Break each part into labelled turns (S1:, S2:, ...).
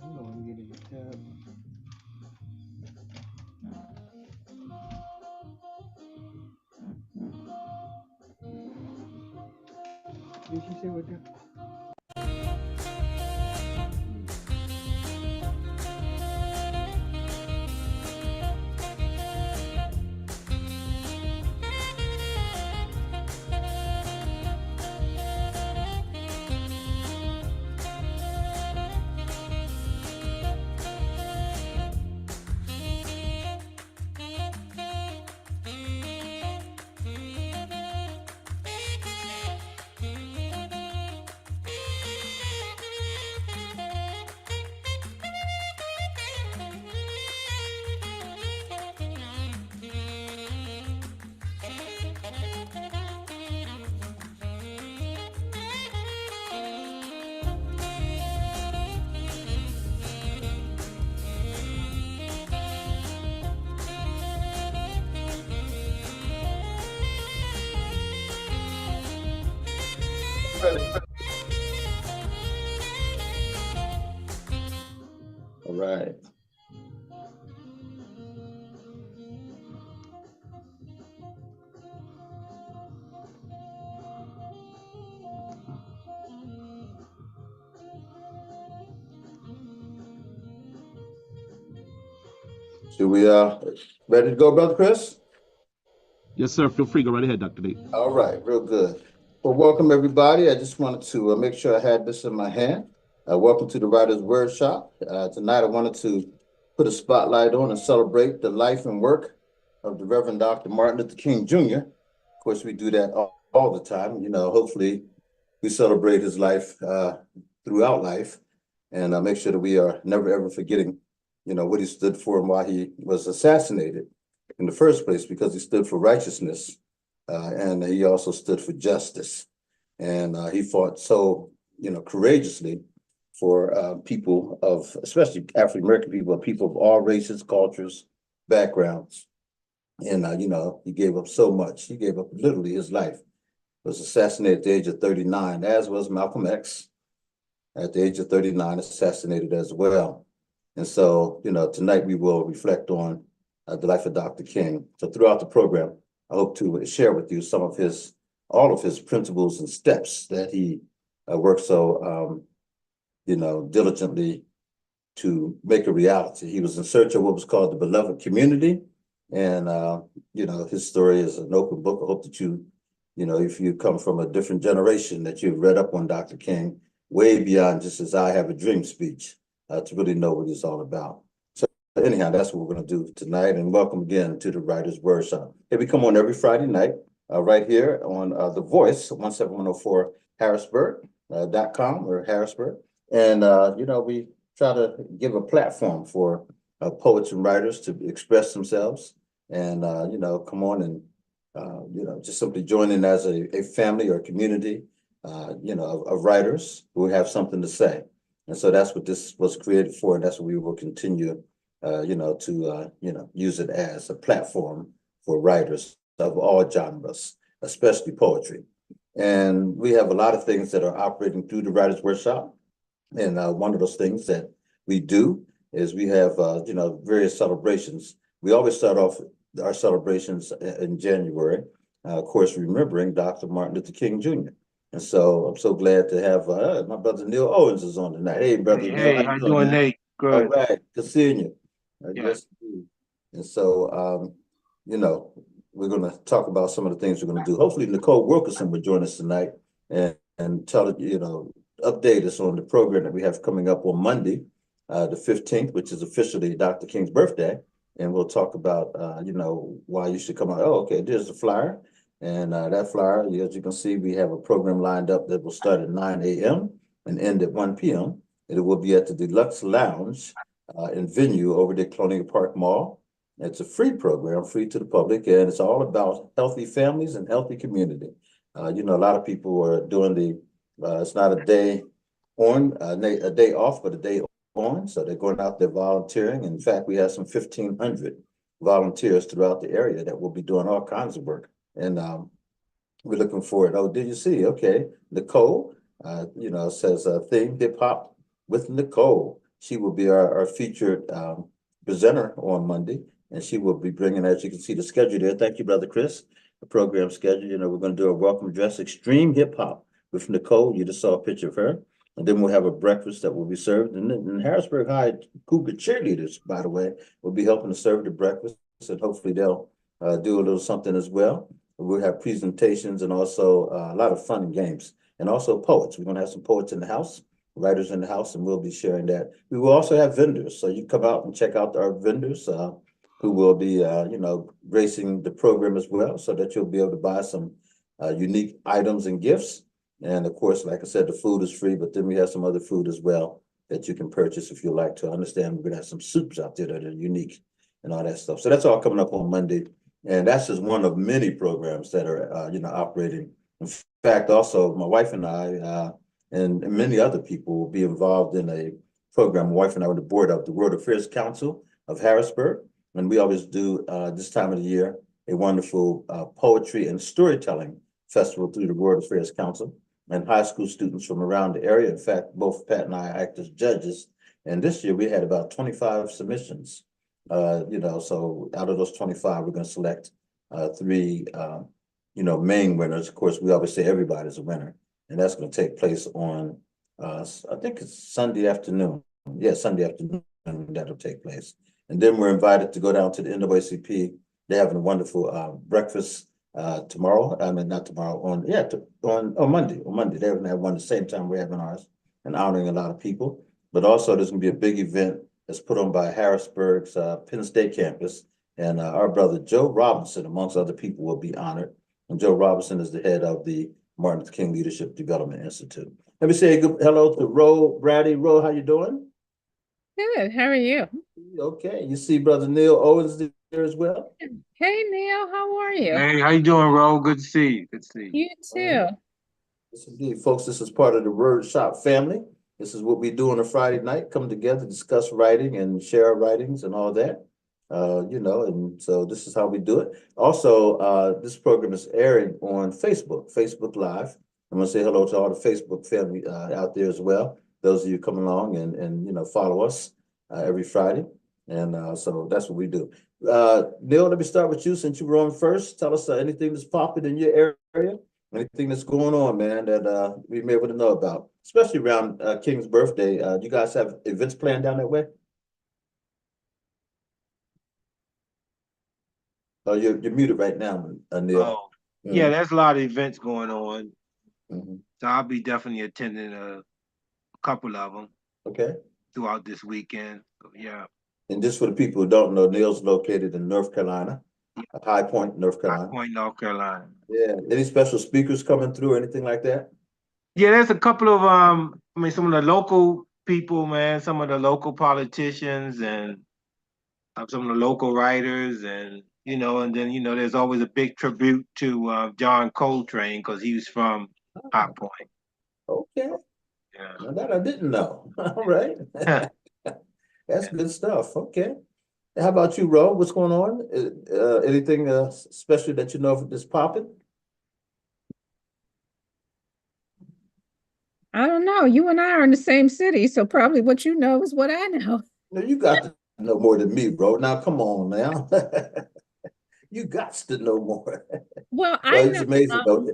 S1: I'm going to get in the tab. Did she say what that?
S2: All right. Should we ready to go, Brother Chris?
S3: Yes, sir. Feel free. Go right ahead, Dr. Nate.
S2: All right, real good. Well, welcome everybody. I just wanted to make sure I had this in my hand. Welcome to the Writer's Wordshop. Tonight I wanted to put a spotlight on and celebrate the life and work of the Reverend Dr. Martin Luther King Jr. Of course, we do that all the time. Hopefully we celebrate his life throughout life and make sure that we are never ever forgetting, what he stood for and why he was assassinated in the first place, because he stood for righteousness and he also stood for justice. And he fought so, courageously for people of, especially African American people of all races, cultures, backgrounds. And, he gave up so much. He gave up literally his life. Was assassinated at the age of 39, as was Malcolm X at the age of 39, assassinated as well. And so, tonight we will reflect on the life of Dr. King. So throughout the program, I hope to share with you all of his principles and steps that he worked so, diligently to make a reality. He was in search of what was called the beloved community. And, his story is an open book. I hope that if you come from a different generation, that you've read up on Dr. King way beyond just as I have a dream speech to really know what he's all about. So anyhow, that's what we're going to do tonight. And welcome again to the Writer's Workshop. Hey, we come on every Friday night right here on The Voice, 17104 Harrisburg.com or Harrisburg. And, we try to give a platform for poets and writers to express themselves and, come on and just simply join in as a family or community, of writers who have something to say. And so that's what this was created for, and that's what we will continue, to use it as a platform for writers of all genres, especially poetry. And we have a lot of things that are operating through the Writers' Workshop. And one of those things that we do is we have, various celebrations. We always start off our celebrations in January, of course, remembering Dr. Martin Luther King Jr. And so I'm so glad to have my brother Neil Owens is on tonight. Hey, brother Neil,
S1: Hey, how you doing, Nate?
S2: All
S1: Good.
S2: right, good seeing you.
S1: Yeah.
S2: Yes, indeed. And so, we're going to talk about some of the things we're going to do. Hopefully, Nicole Wilkerson will join us tonight and tell update us on the program that we have coming up on Monday, the 15th, which is officially Dr. King's birthday. And we'll talk about, why you should come out. Oh, okay, there's the flyer. And that flyer, as you can see, we have a program lined up that will start at 9 a.m. and end at 1 p.m. And it will be at the Deluxe Lounge and venue over the Colonial Park Mall. It's a free program, free to the public, and it's all about healthy families and healthy community. A lot of people are doing it's not a day on, a day off, but a day on. So they're going out there volunteering. In fact, we have some 1,500 volunteers throughout the area that will be doing all kinds of work. And we're looking forward. Oh, did you see? Okay, Nicole, says theme hip hop with Nicole. She will be our featured presenter on Monday, and she will be bringing, as you can see, the schedule there. Thank you, Brother Chris. The program schedule. We're going to do a welcome address, extreme hip hop with Nicole. You just saw a picture of her. And then we'll have a breakfast that will be served. And then Harrisburg High Cougar cheerleaders, by the way, will be helping to serve the breakfast. And hopefully they'll do a little something as well. We'll have presentations and also a lot of fun and games. And also poets. We're going to have some poets in the house, writers in the house, and we'll be sharing that. We will also have vendors. So you come out and check out our vendors who will be, gracing the program as well, so that you'll be able to buy some unique items and gifts. And of course, like I said, the food is free, but then we have some other food as well that you can purchase if you like to. Understand we're going to have some soups out there that are unique and all that stuff. So that's all coming up on Monday. And that's just one of many programs that are, operating. In fact, also my wife and I and many other people will be involved in a program. My wife and I are on the board of the World Affairs Council of Harrisburg. And we always do this time of the year a wonderful poetry and storytelling festival through the World Affairs Council, and high school students from around the area. In fact, both Pat and I act as judges. And this year we had about 25 submissions. So out of those 25, we're going to select three, main winners. Of course, we always say everybody's a winner. And that's going to take place on, I think it's Sunday afternoon. Yeah, Sunday afternoon that'll take place. And then we're invited to go down to the NAACP. They're having a wonderful breakfast tomorrow. I mean, not tomorrow, on Monday. On Monday, they're going to have one at the same time we're having ours, and honoring a lot of people. But also there's going to be a big event that's put on by Harrisburg's Penn State campus. And our brother Joe Robinson, amongst other people, will be honored. And Joe Robinson is the head of the Martin Luther King Leadership Development Institute. Let me say good hello to Ro Brady. Ro, how you doing?
S4: Good. How are you?
S2: Okay. You see Brother Neil Owens there as well?
S4: Hey, Neil. How are you?
S1: Hey, how you doing, Ro? Good to see you. Good to see you.
S4: You too.
S2: Yes, indeed. Folks, this is part of the Wordshop family. This is what we do on a Friday night, come together, discuss writing and share our writings and all that. And so this is how we do it. Also, this program is airing on Facebook Live. I'm going to say hello to all the Facebook family out there as well. Those of you come along and follow us every Friday. And so that's what we do. Neil, let me start with you since you were on first. Tell us anything that's popping in your area, anything that's going on, man, that we may want to know about, especially around King's birthday. Do you guys have events planned down that way? Oh, you're muted right now, Neil.
S1: Oh, yeah, there's a lot of events going on.
S2: Mm-hmm.
S1: So I'll be definitely attending a couple of them.
S2: Okay.
S1: Throughout this weekend. So, yeah.
S2: And just for the people who don't know, Neil's located in North Carolina, High Point, North Carolina.
S1: High Point, North Carolina.
S2: Yeah. Any special speakers coming through or anything like that?
S1: Yeah, there's a couple of some of the local people, man, some of the local politicians and some of the local writers, and and then there's always a big tribute to John Coltrane because he was from High Point.
S2: Okay.
S1: Yeah.
S2: Now that I didn't know. All right. That's good stuff. Okay. How about you, Ro? What's going on? Anything special that you know that's popping?
S4: I don't know. You and I are in the same city, so probably what you know is what I know.
S2: No, you got to know more than me, bro. Now, come on now. You got to know more.
S4: Well,
S2: It's amazing, though.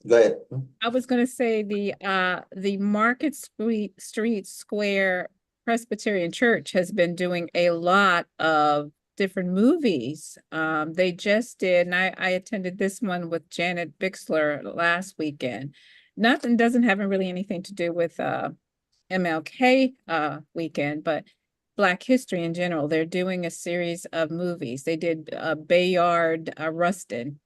S2: Go ahead.
S4: I was going to say the Market Street Square Presbyterian Church has been doing a lot of different movies. They just did, and I attended this one with Janet Bixler last weekend. Doesn't have really anything to do with MLK weekend, but Black history in general. They're doing a series of movies. They did Bayard Rustin.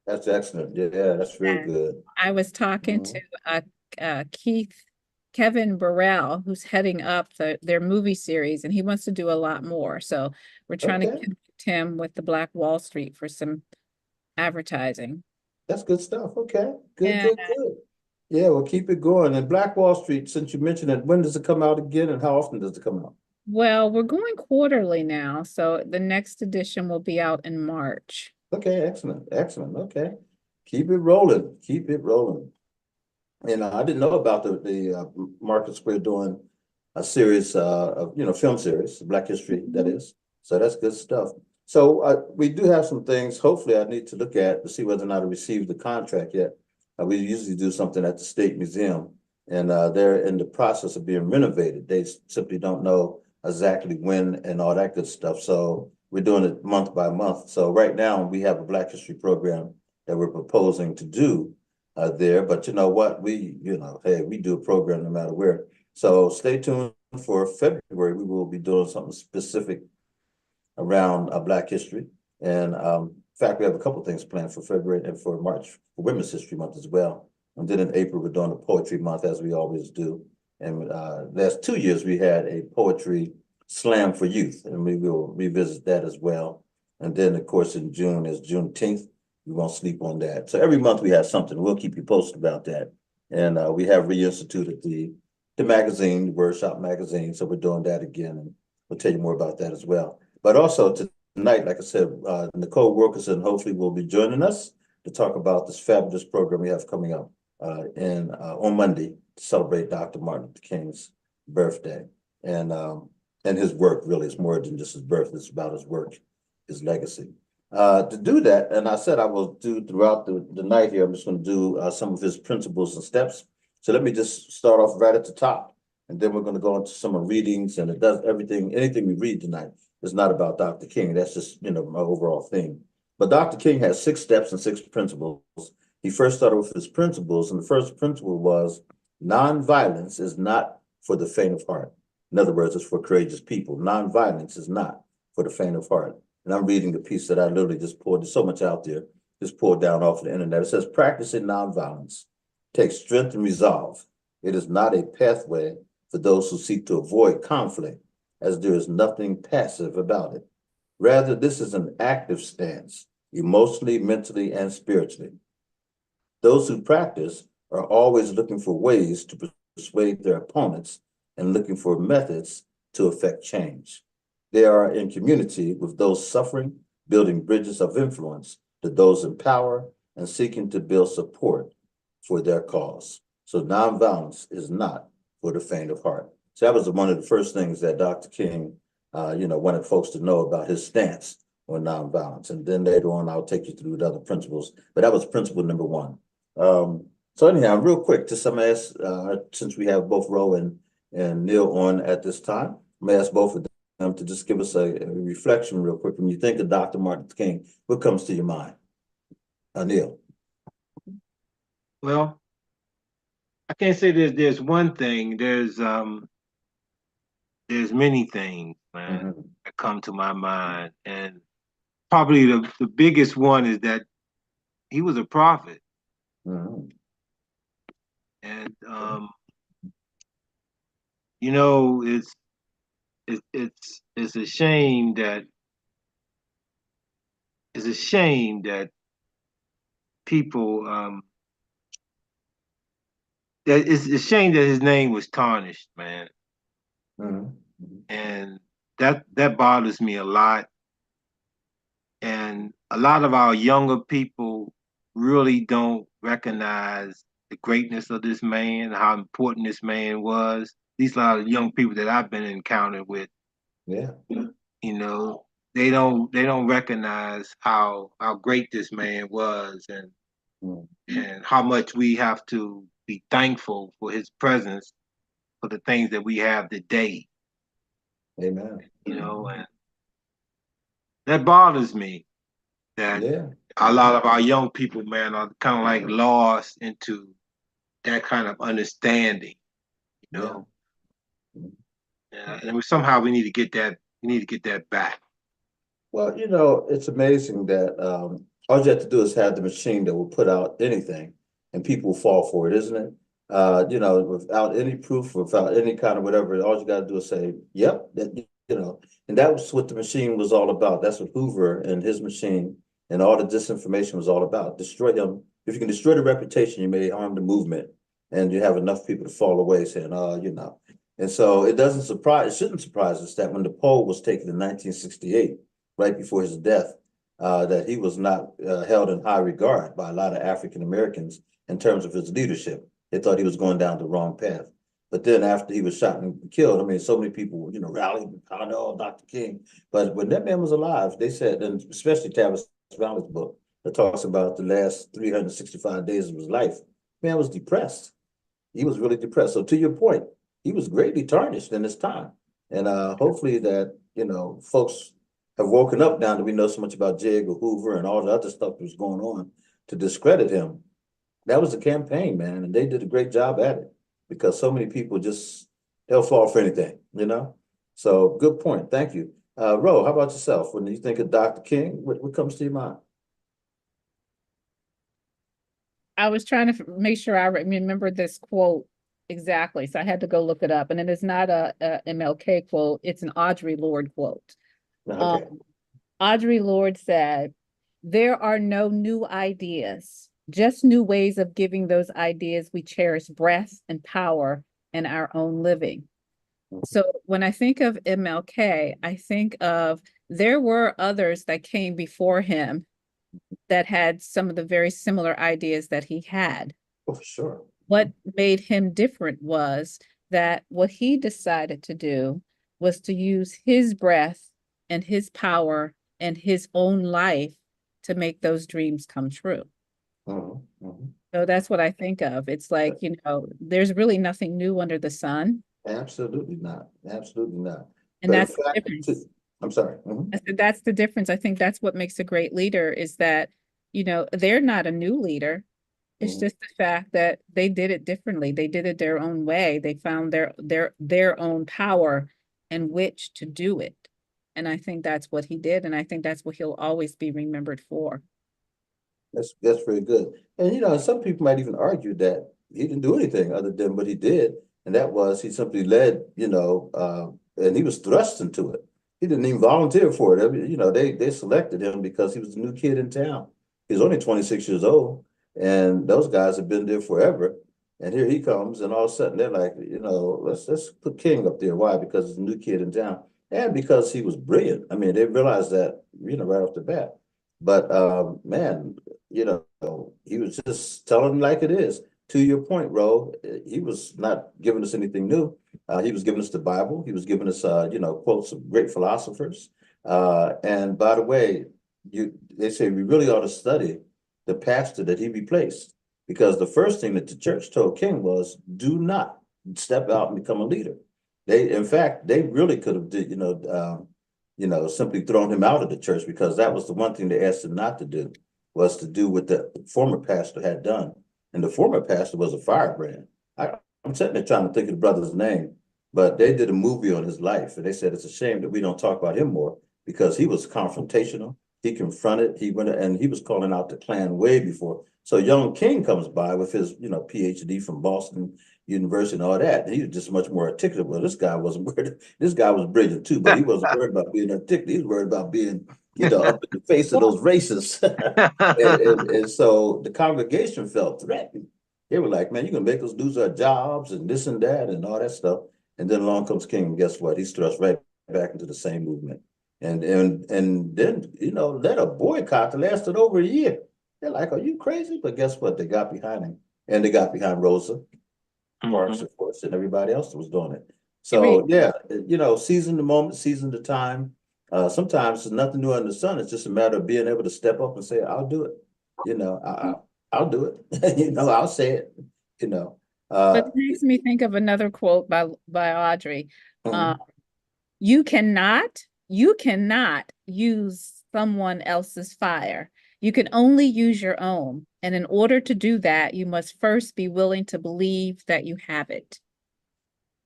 S2: That's excellent. Yeah, that's really good.
S4: I was talking to Kevin Burrell, who's heading up their movie series, and he wants to do a lot more. So we're trying to connect him with the Black Wall Street for some advertising.
S2: That's good stuff. Okay, good. Yeah, we'll keep it going. And Black Wall Street, since you mentioned it, when does it come out again, and how often does it come out?
S4: Well, we're going quarterly now, so the next edition will be out in March.
S2: Okay, excellent. Okay, keep it rolling. And I didn't know about the Market Square doing a series of, film series, Black History, that is. So that's good stuff. So we do have some things, hopefully I need to look at to see whether or not I received the contract yet. We usually do something at the State Museum, and they're in the process of being renovated. They simply don't know exactly when and all that good stuff. So we're doing it month by month. So right now we have a Black History program that we're proposing to do there. But you know what? Hey, we do a program no matter where. So stay tuned for February. We will be doing something specific around Black history. And in fact, we have a couple things planned for February and for March, for Women's History Month as well. And then in April, we're doing a poetry month as we always do. And last 2 years, we had a poetry slam for youth, and we will revisit that as well. And then, of course, in June is Juneteenth. We won't sleep on that. So every month we have something. We'll keep you posted about that. And we have reinstituted the magazine, the Wordshop magazine. So we're doing that again, and we'll tell you more about that as well. But also tonight, like I said, Nicole Wilkerson hopefully will be joining us to talk about this fabulous program we have coming up on Monday to celebrate Dr. Martin Luther King's birthday. And his work really is more than just his birth. It's about his work, his legacy. To do that, and I said I will do throughout the night here, I'm just going to do some of his principles and steps. So let me just start off right at the top, and then we're going to go into some readings, and anything we read tonight is not about Dr. King. That's just, my overall theme. But Dr. King has 6 steps and 6 principles. He first started with his principles, and the first principle was nonviolence is not for the faint of heart. In other words, it's for courageous people. Nonviolence is not for the faint of heart. And I'm reading the piece that I literally just pulled. There's so much out there, just pulled down off the internet. It says, practicing nonviolence takes strength and resolve. It is not a pathway for those who seek to avoid conflict, as there is nothing passive about it. Rather, this is an active stance, emotionally, mentally, and spiritually. Those who practice are always looking for ways to persuade their opponents and looking for methods to effect change. They are in community with those suffering, building bridges of influence to those in power and seeking to build support for their cause. So nonviolence is not for the faint of heart. So that was one of the first things that Dr. King, wanted folks to know about his stance on nonviolence. And then later on, I'll take you through the other principles. But that was principle number 1. So anyhow, real quick, just I'm gonna ask, since we have both Ro and Neil on at this time, I'm gonna ask both of them to just give us a reflection real quick. When you think of Dr. Martin Luther King, what comes to your mind? Neil.
S1: Well, I can't say there's one thing. There's many things, man, that come to my mind. And probably the biggest one is that he was a prophet. And it's a shame that people that it's a shame that his name was tarnished, man. And that bothers me a lot. And a lot of our younger people really don't recognize the greatness of this man, how important this man was. These are the young people that I've been encountered with.
S2: Yeah.
S1: They don't recognize how great this man was, and how much we have to be thankful for his presence, for the things that we have today.
S2: Amen.
S1: And that bothers me that a lot of our young people, man, are kind of like lost into that kind of understanding, And somehow we need to get that. We need to get that back.
S2: Well, it's amazing that all you have to do is have the machine that will put out anything, and people fall for it, isn't it? Without any proof, without any kind of whatever, all you got to do is say, "Yep," and that was what the machine was all about. That's what Hoover and his machine and all the disinformation was all about. Destroy them. If you can destroy the reputation, you may harm the movement, and you have enough people to fall away saying, And so it shouldn't surprise us that when the poll was taken in 1968, right before his death, that he was not held in high regard by a lot of African Americans in terms of his leadership. They thought he was going down the wrong path. But then after he was shot and killed, I mean, so many people, rallied, oh, Dr. King. But when that man was alive, they said, and especially Tavis Valley's book that talks about the last 365 days of his life, man was depressed. He was really depressed. So to your point, he was greatly tarnished in his time. And hopefully that, folks have woken up now that we know so much about J. Edgar Hoover and all the other stuff that was going on to discredit him. That was a campaign, man, and they did a great job at it because so many people they'll fall for anything, So good point. Thank you. Ro, how about yourself? When you think of Dr. King, what comes to your mind?
S4: I was trying to make sure I remember this quote exactly, so I had to go look it up. And it is not a MLK quote; it's an Audre Lorde quote.
S2: Okay.
S4: Audre Lorde said, "There are no new ideas, just new ways of giving those ideas we cherish breath and power in our own living." So when I think of MLK, I think of there were others that came before him that had some of the very similar ideas that he had.
S2: Oh, for sure.
S4: What made him different was that what he decided to do was to use his breath and his power and his own life to make those dreams come true. So that's what I think of. It's like, there's really nothing new under the sun.
S2: Absolutely not. Absolutely not.
S4: And that's the difference.
S2: I'm sorry.
S4: I said that's the difference. I think that's what makes a great leader is that, they're not a new leader. It's just the fact that they did it differently. They did it their own way. They found their own power in which to do it. And I think that's what he did. And I think that's what he'll always be remembered for.
S2: That's very good. And some people might even argue that he didn't do anything other than what he did. And that was he simply led, and he was thrust into it. He didn't even volunteer for it. I mean, they selected him because he was a new kid in town. He was only 26 years old. And those guys have been there forever. And here he comes, and all of a sudden they're like, let's put King up there. Why? Because he's a new kid in town. And because he was brilliant. I mean, they realized that, right off the bat. But man, he was just telling them like it is. To your point, Ro, he was not giving us anything new. He was giving us the Bible. He was giving us, quotes of great philosophers. And by the way, they say we really ought to study the pastor that he replaced, because the first thing that the church told King was, do not step out and become a leader. In fact, they really could have simply thrown him out of the church, because that was the one thing they asked him not to do, was to do what the former pastor had done. And the former pastor was a firebrand. I'm sitting there trying to think of the brother's name, but they did a movie on his life, and they said it's a shame that we don't talk about him more, because he was confrontational. He confronted, he went, and he was calling out the Klan way before. So young King comes by with his, PhD from Boston University and all that. And he was just much more articulate. Well, this guy wasn't worried. This guy was brilliant too, but he wasn't worried about being articulate. He was worried about being, up in the face of those racists. and so the congregation felt threatened. They were like, man, you're gonna make us lose our jobs and this and that and all that stuff. And then along comes King, and guess what? He's thrust right back into the same movement. And then, led a boycott that lasted over a year. They're like, are you crazy? But guess what? They got behind him. And they got behind Rosa Parks, of course, and everybody else that was doing it. So, yeah, seizing the moment, seizing the time. Sometimes there's nothing new under the sun. It's just a matter of being able to step up and say, I'll do it. I'll do it. I'll say it,
S4: But it makes me think of another quote by Audre. You cannot use someone else's fire. You can only use your own. And in order to do that, you must first be willing to believe that you have it.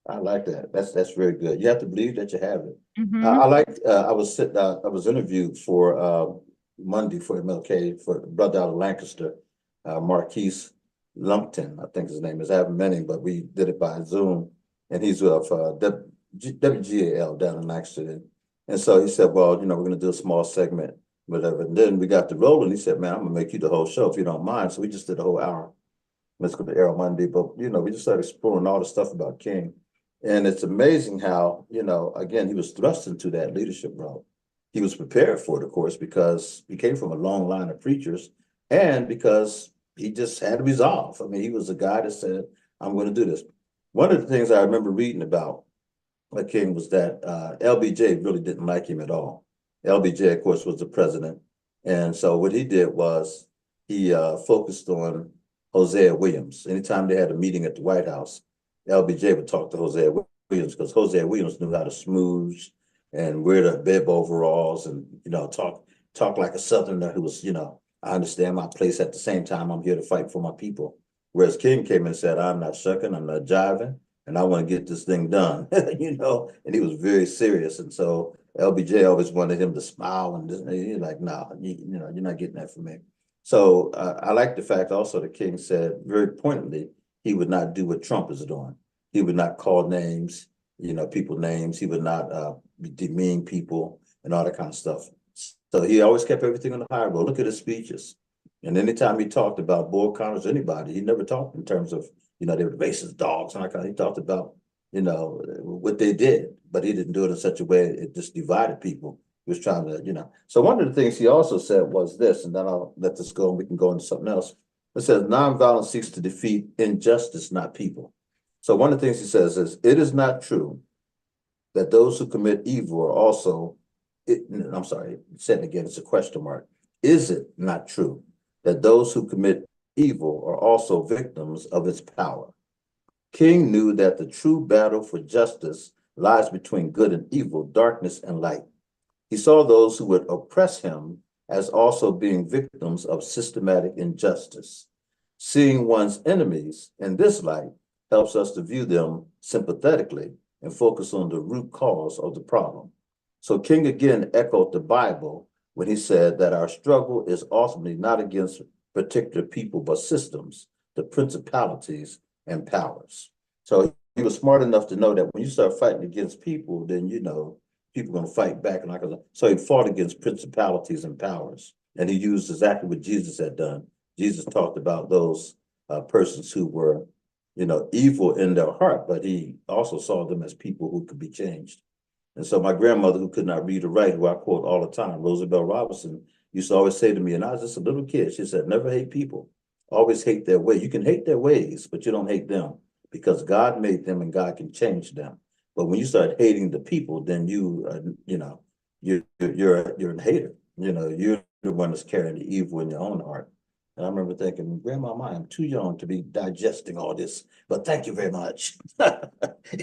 S2: I like that. That's very good. You have to believe that you have it. I was interviewed for Monday for MLK for a brother out of Lancaster, Marquise Lumpton, I think his name is. I haven't met him, but we did it by Zoom, and he's with WGAL down in Lancaster. And so he said, well, we're going to do a small segment, whatever. And then we got to rolling. He said, man, I'm going to make you the whole show if you don't mind. So we just did a whole hour. It's going to air on Monday. But, we just started exploring all the stuff about King. And it's amazing how, again, he was thrust into that leadership role. He was prepared for it, of course, because he came from a long line of preachers and because he just had resolve. I mean, he was a guy that said, I'm going to do this. One of the things I remember reading about King was that LBJ really didn't like him at all. LBJ, of course, was the president. And so what he did was he focused on Hosea Williams. Anytime they had a meeting at the White House, LBJ would talk to Hosea Williams because Hosea Williams knew how to smooch and wear the bib overalls and, talk like a Southerner who was, I understand my place at the same time. I'm here to fight for my people. Whereas King came in and said, I'm not shucking, I'm not jiving, and I want to get this thing done, and he was very serious. And so LBJ always wanted him to smile and he's like, no, you're not getting that from me. So I like the fact also that King said very pointedly, he would not do what Trump is doing. He would not call names, people names. He would not demean people and all that kind of stuff. So he always kept everything on the high road. Look at his speeches. And anytime he talked about Bull Connors or anybody, he never talked in terms of, they were racist dogs and all that kind of. He talked about, what they did, but he didn't do it in such a way it just divided people. He was trying to, So one of the things he also said was this, and then I'll let this go and we can go into something else. It says nonviolence seeks to defeat injustice, not people. So one of the things he says is, it is not true that those who commit evil are also, I'm sorry, said it again, it's a question mark. Is it not true that those who commit evil are also victims of its power? King knew that the true battle for justice lies between good and evil, darkness and light. He saw those who would oppress him as also being victims of systematic injustice. Seeing one's enemies in this light helps us to view them sympathetically and focus on the root cause of the problem. So King again echoed the Bible when he said that our struggle is ultimately not against particular people, but systems, the principalities and powers. So he was smart enough to know that when you start fighting against people, then people are going to fight back. So he fought against principalities and powers. And he used exactly what Jesus had done. Jesus talked about those persons who were, evil in their heart, but he also saw them as people who could be changed. And so my grandmother, who could not read or write, who I quote all the time, Roosevelt Robinson, used to always say to me, and I was just a little kid, she said, never hate people, always hate their way. You can hate their ways, but you don't hate them because God made them and God can change them. But when you start hating the people, then you're a hater. You're the one that's carrying the evil in your own heart. And I remember thinking, Grandma, I'm too young to be digesting all this, but thank you very much.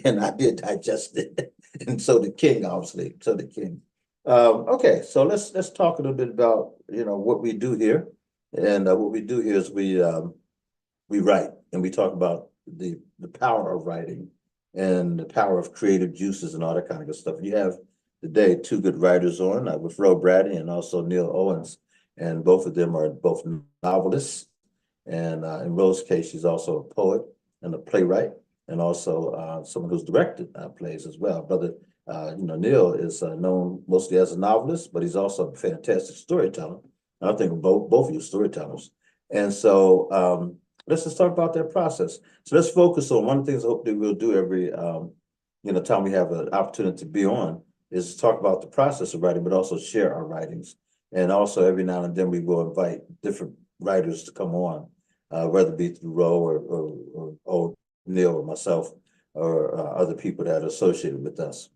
S2: And I did digest it. And so did King, obviously. So did King. Okay, so let's talk a little bit about what we do here. And what we do here is we write and we talk about the power of writing and the power of creative juices and all that kind of good stuff. You have today two good writers on with Ro Brady and also Neil Owens, and both of them are both novelists. And in Ro's case, she's also a poet and a playwright, and also someone who's directed plays as well. Brother, Neil is known mostly as a novelist, but he's also a fantastic storyteller. And I think both of you storytellers. And so let's just talk about that process. So let's focus on one of the things I hope that we'll do every time we have an opportunity to be on is to talk about the process of writing, but also share our writings. And also every now and then we will invite different writers to come on, whether it be through Ro or Neil or myself or other people that are associated with us.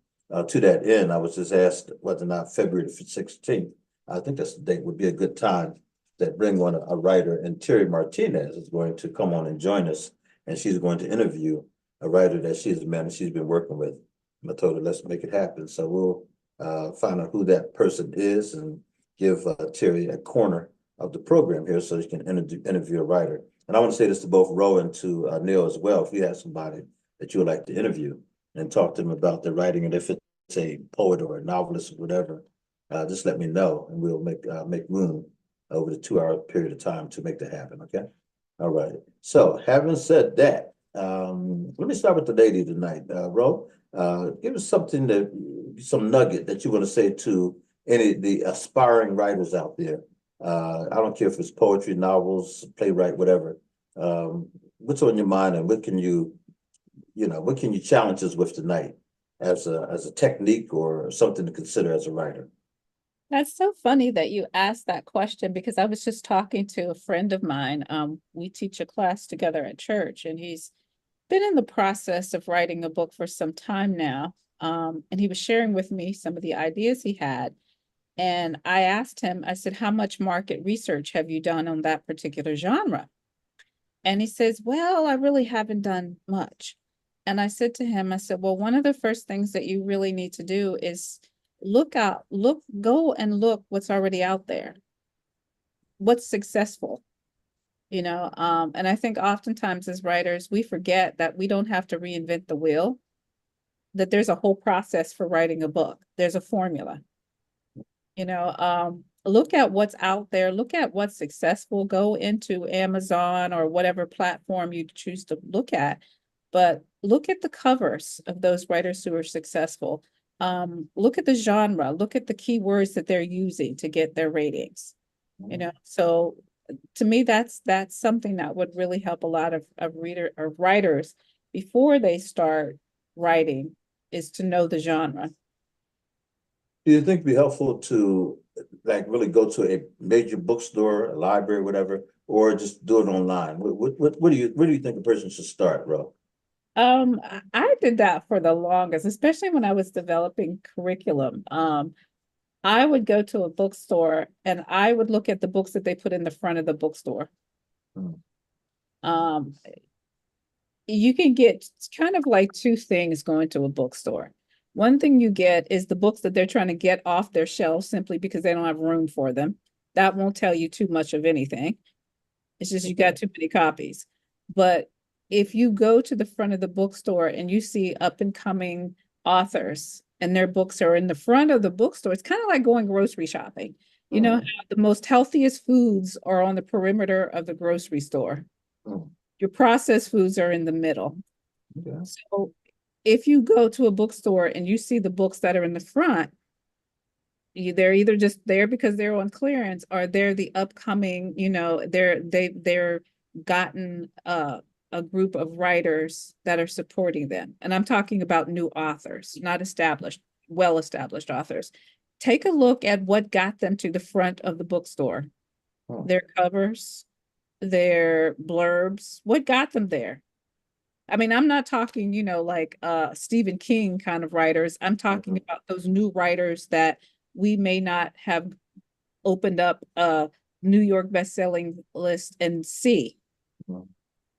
S2: To that end, I was just asked whether or not February 16th, I think that's the date, would be a good time that bring on a writer, and Terry Martinez is going to come on and join us, and she's going to interview a writer that she's been working with. And I told her, let's make it happen. So we'll find out who that person is and give Terry a corner of the program here so she can interview a writer. And I want to say this to both Ro and to Neil as well. If you have somebody that you would like to interview and talk to them about their writing, and if it's a poet or a novelist or whatever, just let me know and we'll make room over the 2-hour period of time to make that happen, okay? All right, so having said that, let me start with the lady tonight. Ro, give us some nugget that you want to say to any of the aspiring writers out there. I don't care if it's poetry, novels, playwright, whatever. What's on your mind and what can you challenge us with tonight as a technique or something to consider as a writer?
S4: That's so funny that you asked that question because I was just talking to a friend of mine. We teach a class together at church, and he's been in the process of writing a book for some time now. And he was sharing with me some of the ideas he had. And I asked him, I said, how much market research have you done on that particular genre? And he says, well, I really haven't done much. And I said to him, I said, well, one of the first things that you really need to do is go and look what's already out there, what's successful, and I think oftentimes as writers, we forget that we don't have to reinvent the wheel, that there's a whole process for writing a book. There's a formula, look at what's out there, look at what's successful, go into Amazon or whatever platform you choose to look at, but look at the covers of those writers who are successful. Look at the genre, look at the keywords that they're using to get their ratings, so to me, that's something that would really help a lot of writers before they start writing, is to know the genre.
S2: Do you think it'd be helpful to like really go to a major bookstore, a library, whatever, or just do it online? What do you think a person should start, bro?
S4: I did that for the longest, especially when I was developing curriculum. I would go to a bookstore and I would look at the books that they put in the front of the bookstore.
S2: Hmm.
S4: Um, you can get kind of like two things going to a bookstore. One thing you get is the books that they're trying to get off their shelves simply because they don't have room for them. That won't tell you too much of anything. It's just you got too many copies. But if you go to the front of the bookstore and you see up and coming authors and their books are in the front of the bookstore, it's kind of like going grocery shopping. You know how the most healthiest foods are on the perimeter of the grocery store. Your processed foods are in the middle.
S2: Okay.
S4: So if you go to a bookstore and you see the books that are in the front, they're either just there because they're on clearance, or they're the upcoming, they're gotten a group of writers that are supporting them. And I'm talking about new authors, not established, well-established authors. Take a look at what got them to the front of the bookstore. Their covers, their blurbs, what got them there? I mean, I'm not talking, like Stephen King kind of writers. I'm talking about those new writers that we may not have opened up a New York bestselling list and see.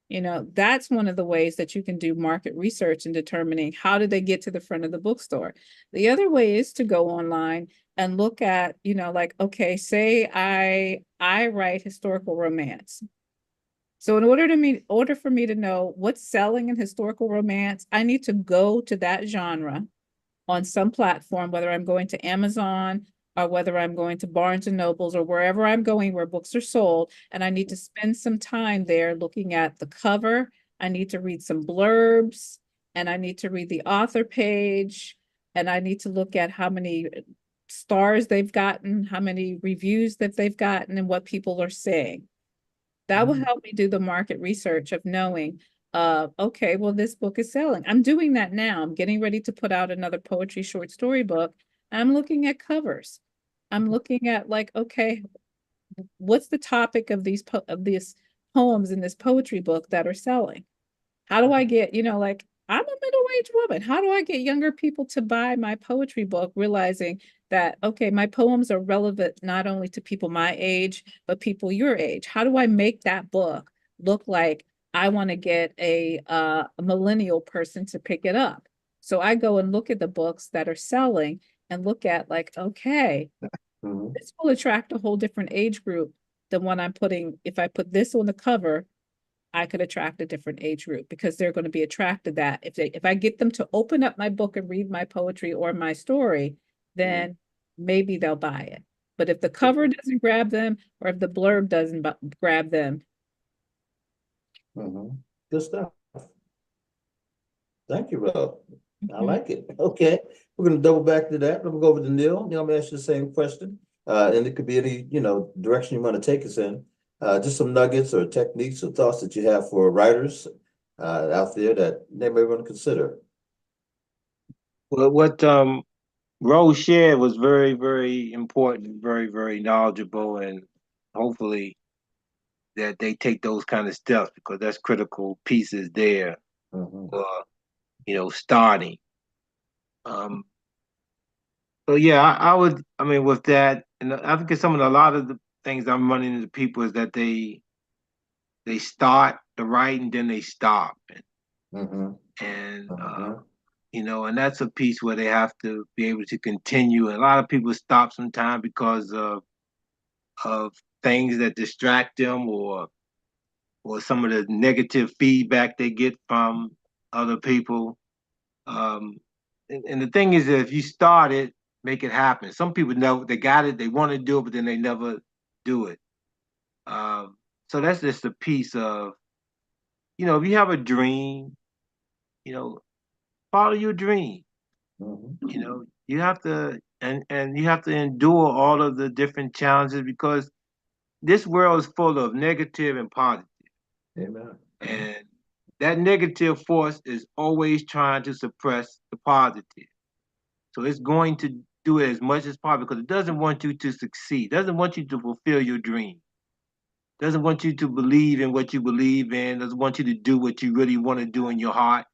S4: That's one of the ways that you can do market research in determining how did they get to the front of the bookstore. The other way is to go online and look at, like, okay, say I write historical romance. So in order for me to know what's selling in historical romance, I need to go to that genre on some platform, whether I'm going to Amazon or whether I'm going to Barnes and Nobles or wherever I'm going where books are sold. And I need to spend some time there looking at the cover. I need to read some blurbs, and I need to read the author page, and I need to look at how many stars they've gotten, how many reviews that they've gotten, and what people are saying. That will help me do the market research of knowing, okay, well, this book is selling. I'm doing that now. I'm getting ready to put out another poetry short story book. I'm looking at covers. I'm looking at, like, okay, what's the topic of these poems in this poetry book that are selling? How do I get, like, I'm a middle-aged woman. How do I get younger people to buy my poetry book, realizing that, okay, my poems are relevant not only to people my age, but people your age? How do I make that book look like I want to get a millennial person to pick it up? So I go and look at the books that are selling and look at, like, okay, this will attract a whole different age group than what I'm putting. If I put this on the cover, I could attract a different age group because they're going to be attracted that if I get them to open up my book and read my poetry or my story, then maybe they'll buy it. But if the cover doesn't grab them, or if the blurb doesn't grab them.
S2: Good stuff. Thank you, Rob. I like it. Okay, we're going to double back to that. Let me go over to Neil. Neil, I'm going to ask you the same question. And it could be any, direction you want to take us in. Just some nuggets or techniques or thoughts that you have for writers out there that they may want to consider.
S1: Well, what Rose shared was very, very important, very, very knowledgeable, and hopefully that they take those kind of steps, because that's critical pieces there.
S2: Mhm.
S1: or starting. Um, so yeah, I mean, with that, and I think it's a lot of the things I'm running into people is that they start to write and then they stop,
S2: Mhm.
S1: and
S2: Mhm.
S1: and that's a piece where they have to be able to continue. And a lot of people stop sometimes because of things that distract them, or some of the negative feedback they get from other people. And the thing is that if you start it, make it happen. Some people know they got it, they want to do it, but then they never do it. Um, so that's just a piece of, if you have a dream, you know, follow your dream.
S2: Mhm.
S1: You have to, and you have to endure all of the different challenges because this world is full of negative and positive.
S2: Amen.
S1: And that negative force is always trying to suppress the positive. So it's going to do it as much as possible because it doesn't want you to succeed, doesn't want you to fulfill your dream, doesn't want you to believe in what you believe in, doesn't want you to do what you really want to do in your heart.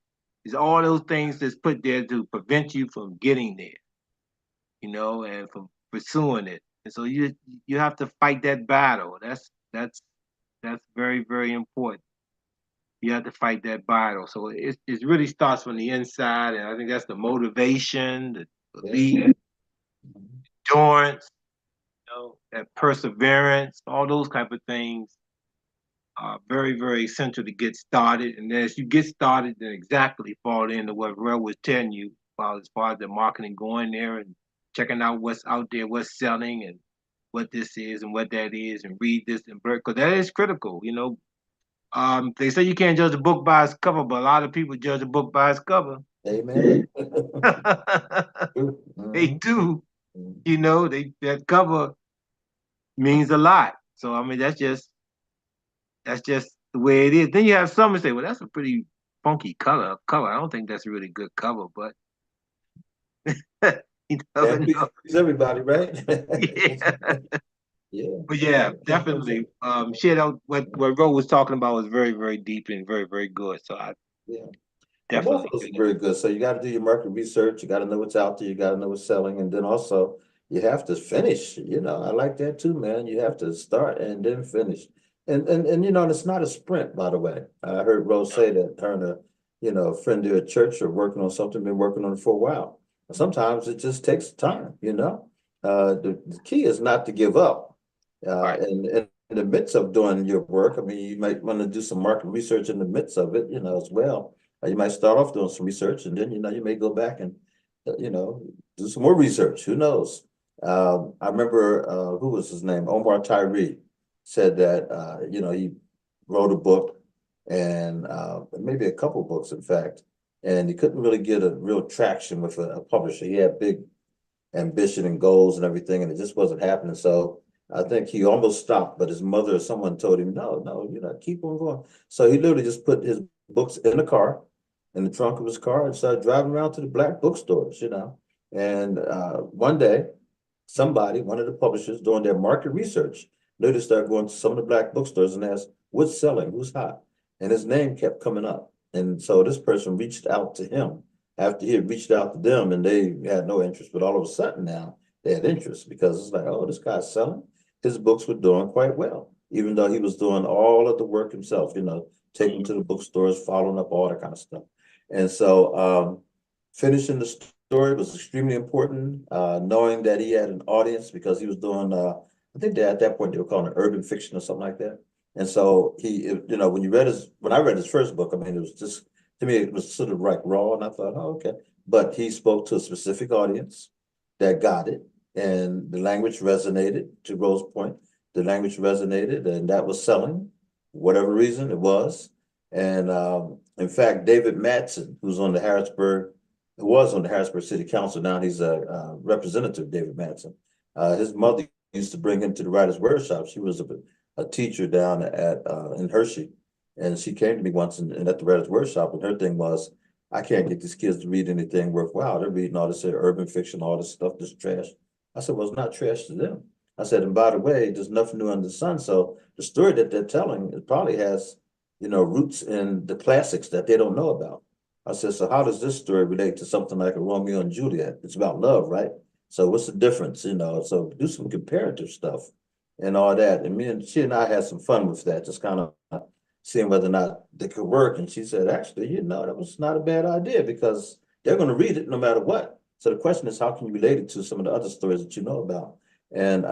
S1: It's all those things that's put there to prevent you from getting there, and from pursuing it. And so you have to fight that battle. That's very, very important. You have to fight that battle. So it really starts from the inside, and I think that's the motivation, the belief, endurance, that perseverance, all those type of things are very, very essential to get started. And as you get started, then exactly fall into what Rel was telling you about as far as the marketing, going there and checking out what's out there, what's selling, and what this is and what that is, and read this and because that is critical. They say you can't judge a book by its cover, but a lot of people judge a book by its cover.
S2: Amen.
S1: They
S2: Mhm.
S1: do.
S2: Mhm.
S1: That cover means a lot. So I mean, that's just the way it is. Then you have some who say, "Well, that's a pretty funky cover. I don't think that's a really good cover," but you never
S2: Can't
S1: know.
S2: please everybody, right?
S1: Yeah,
S2: Yeah.
S1: but
S2: Yeah.
S1: yeah,
S2: Can't please
S1: definitely. Shit, what Ro was talking about was very, very deep and very, very good. So I
S2: Yeah. Well, both of
S1: definitely
S2: those are very good. So you got to do your market research. You got to know what's out there. You got to know what's selling, and then also you have to finish. I like that too, man. You have to start and then finish. And it's not a sprint, by the way. I heard Rose say that her and a friend there at church are working on something, been working on it for a while. Sometimes it just takes time. The key is not to give up.
S1: right.
S2: And in the midst of doing your work, I mean, you might want to do some market research in the midst of it, as well. You might start off doing some research and then, you may go back and, do some more research. Who knows? I remember, who was his name? Omar Tyree said that, he wrote a book and maybe a couple books, in fact, and he couldn't really get a real traction with a publisher. He had big ambition and goals and everything, and it just wasn't happening. So I think he almost stopped, but his mother or someone told him, no, no, keep on going. So he literally just put his books in the car, in the trunk of his car, and started driving around to the black bookstores. And one day, one of the publishers doing their market research, literally started going to some of the black bookstores and asked, what's selling, who's hot? And his name kept coming up. And so this person reached out to him after he had reached out to them and they had no interest, but all of a sudden now they had interest because it's like, oh, this guy's selling. His books were doing quite well, even though he was doing all of the work himself, taking to the bookstores, following up all that kind of stuff. And so finishing the story was extremely important, knowing that he had an audience because he was doing, I think that at that point they were calling it urban fiction or something like that. And so when I read his first book, I mean, it was just, to me, it was sort of like raw, and I thought, oh, okay. But he spoke to a specific audience that got it, and the language resonated. To Rose's point, the language resonated, and that was selling, whatever reason it was. And in fact, David Madsen, who was on the Harrisburg City Council, now he's a representative, David Madsen. His mother used to bring him to the Writers' Workshop. She was a teacher down at in Hershey. And she came to me once and at the Writers' Workshop, and her thing was, I can't get these kids to read anything worthwhile. They're reading all this urban fiction, all this stuff, this trash. I said, well, it's not trash to them. I said, and by the way, there's nothing new under the sun. So the story that they're telling, it probably has, roots in the classics that they don't know about. I said, so how does this story relate to something like a Romeo and Juliet? It's about love, right? So what's the difference, So do some comparative stuff and all that. And she and I had some fun with that, just kind of seeing whether or not they could work. And she said, actually, that was not a bad idea because they're going to read it no matter what. So the question is, how can you relate it to some of the other stories that you know about? And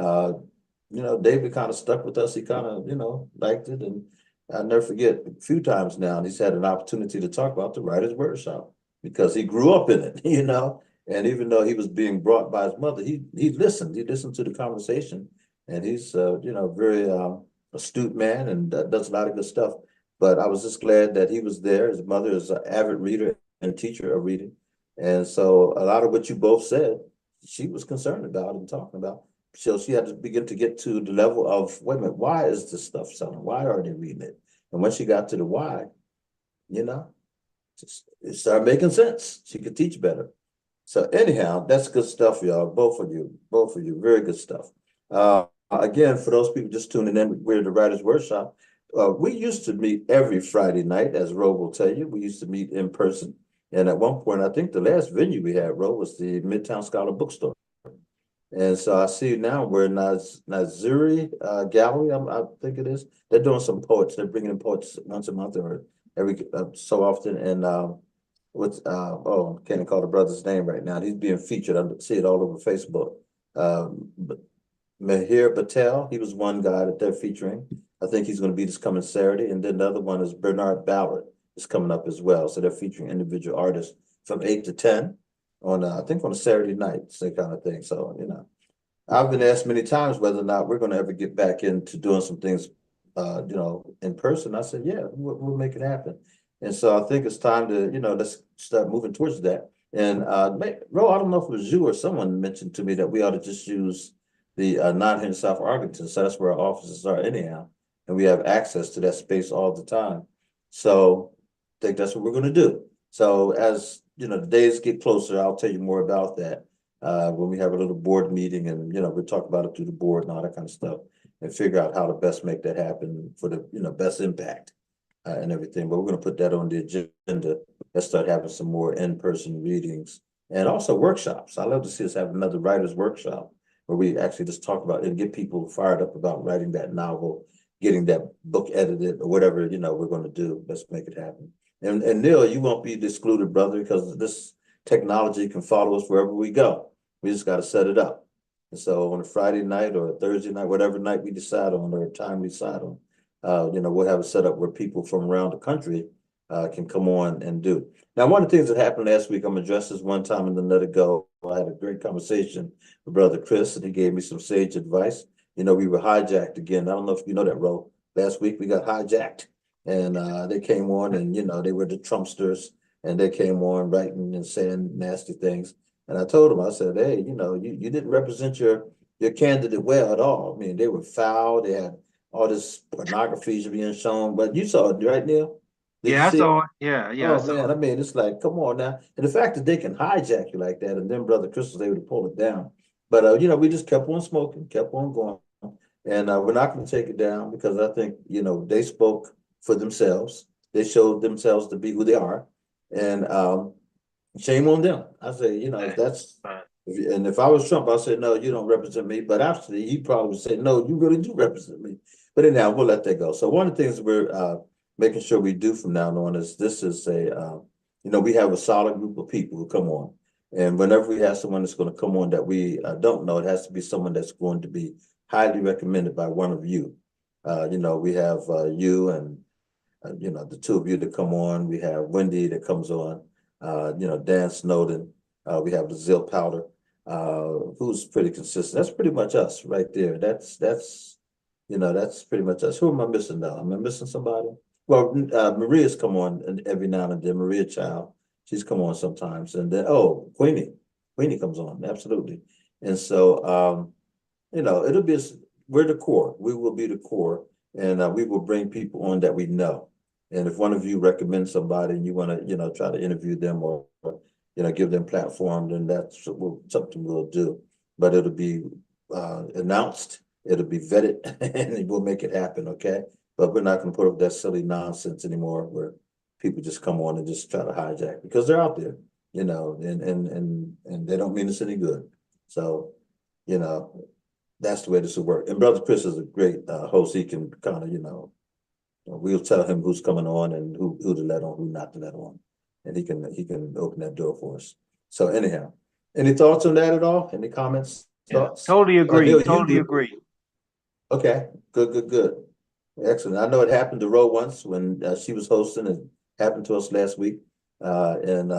S2: David kind of stuck with us. He kind of, liked it. And I'll never forget a few times now, and he's had an opportunity to talk about the writer's workshop because he grew up in it, And even though he was being brought by his mother, he listened. He listened to the conversation, and he's very astute man and does a lot of good stuff. But I was just glad that he was there. His mother is an avid reader and teacher of reading, and so a lot of what you both said, she was concerned about and talking about. So she had to begin to get to the level of, wait a minute, why is this stuff selling? Why are they reading it? And when she got to the why, it started making sense. She could teach better. So anyhow, that's good stuff, y'all. Both of you, very good stuff. Again, for those people just tuning in, we're the Writers Workshop. We used to meet every Friday night, as Ro will tell you. We used to meet in person. And at one point, I think the last venue we had, Ro, was the Midtown Scholar Bookstore. And so I see now we're in Naziri Gallery, I think it is. They're doing some poets. They're bringing in poets once a month or every so often. And can't call the brother's name right now. He's being featured. I see it all over Facebook. But Mahir Patel, he was one guy that they're featuring. I think he's going to be this coming Saturday. And then the other one is Bernard Ballard is coming up as well. So they're featuring individual artists from 8 to 10 on I think on a Saturday night, same kind of thing. So, I've been asked many times whether or not we're going to ever get back into doing some things, in person. I said, yeah, we'll make it happen. And so I think it's time to, let's start moving towards that. And Ro, I don't know if it was you or someone mentioned to me that we ought to just use the 900 South Arlington. So that's where our offices are anyhow. And we have access to that space all the time. So I think that's what we're going to do. So as the days get closer, I'll tell you more about that when we have a little board meeting, and we'll talk about it through the board and all that kind of stuff, and figure out how to best make that happen for the best impact and everything. But we're going to put that on the agenda. Let's start having some more in-person readings and also workshops. I love to see us have another writers' workshop where we actually just talk about and get people fired up about writing that novel, getting that book edited, or whatever we're going to do. Let's make it happen. And Neil, you won't be excluded, brother, because this technology can follow us wherever we go. We just got to set it up. And so on a Friday night or a Thursday night, whatever night we decide on or time we decide on, we'll have it set up where people from around the country can come on and do. Now, one of the things that happened last week, I'm gonna address this one time and then let it go. I had a great conversation with Brother Chris, and he gave me some sage advice. We were hijacked again. I don't know if you know that, Ro. Last week we got hijacked. And they came on, and they were the Trumpsters, and they came on writing and saying nasty things. And I told them, I said, hey, you didn't represent your candidate well at all. I mean, they were foul. They had all this pornography being shown, but you saw it, right, Neil? Did
S1: Yeah,
S2: you
S1: I
S2: see it?
S1: saw it. Yeah, I
S2: Oh
S1: saw
S2: man,
S1: it.
S2: I mean, it's like, come on now. And the fact that they can hijack you like that, and then Brother Chris was able to pull it down. But we just kept on smoking, kept on going. And we're not going to take it down because I think, they spoke for themselves. They showed themselves to be who they are. And shame on them. I say, if that's,
S1: Right.
S2: if I was Trump, I'd say, no, you don't represent me. But actually, he probably would say, no, you really do represent me. But anyhow, we'll let that go. So one of the things we're making sure we do from now on is this is we have a solid group of people who come on. And whenever we have someone that's going to come on that we don't know, it has to be someone that's going to be highly recommended by one of you. We have you and, the two of you that come on. We have Wendy that comes on, Dan Snowden. We have the Zill Powder, who's pretty consistent. That's pretty much us right there. That's pretty much us. Who am I missing now? Am I missing somebody? Well, Maria's come on every now and then. Maria Child, she's come on sometimes. And then, Queenie comes on, absolutely. And so, it'll be, we're the core. We will be the core, and we will bring people on that we know. And if one of you recommends somebody and you want to, try to interview them or give them platform, then that's something we'll do. But it'll be announced, it'll be vetted, and we'll make it happen, okay? but we're not going to put up that silly nonsense anymore where people just come on and just try to hijack, because they're out there, you know, and they don't mean us any good. So, you know, that's the way this will work. And Brother Chris is a great host. He can kind of, you know, we'll tell him who's coming on and who to let on, who not to let on, and he can open that door for us. So anyhow, any thoughts on that at all? Any comments? Thoughts?
S1: Totally agree.
S2: Neil,
S1: Totally agree.
S2: Okay, good. Excellent. I know it happened to Ro once when she was hosting. It happened to us last week, and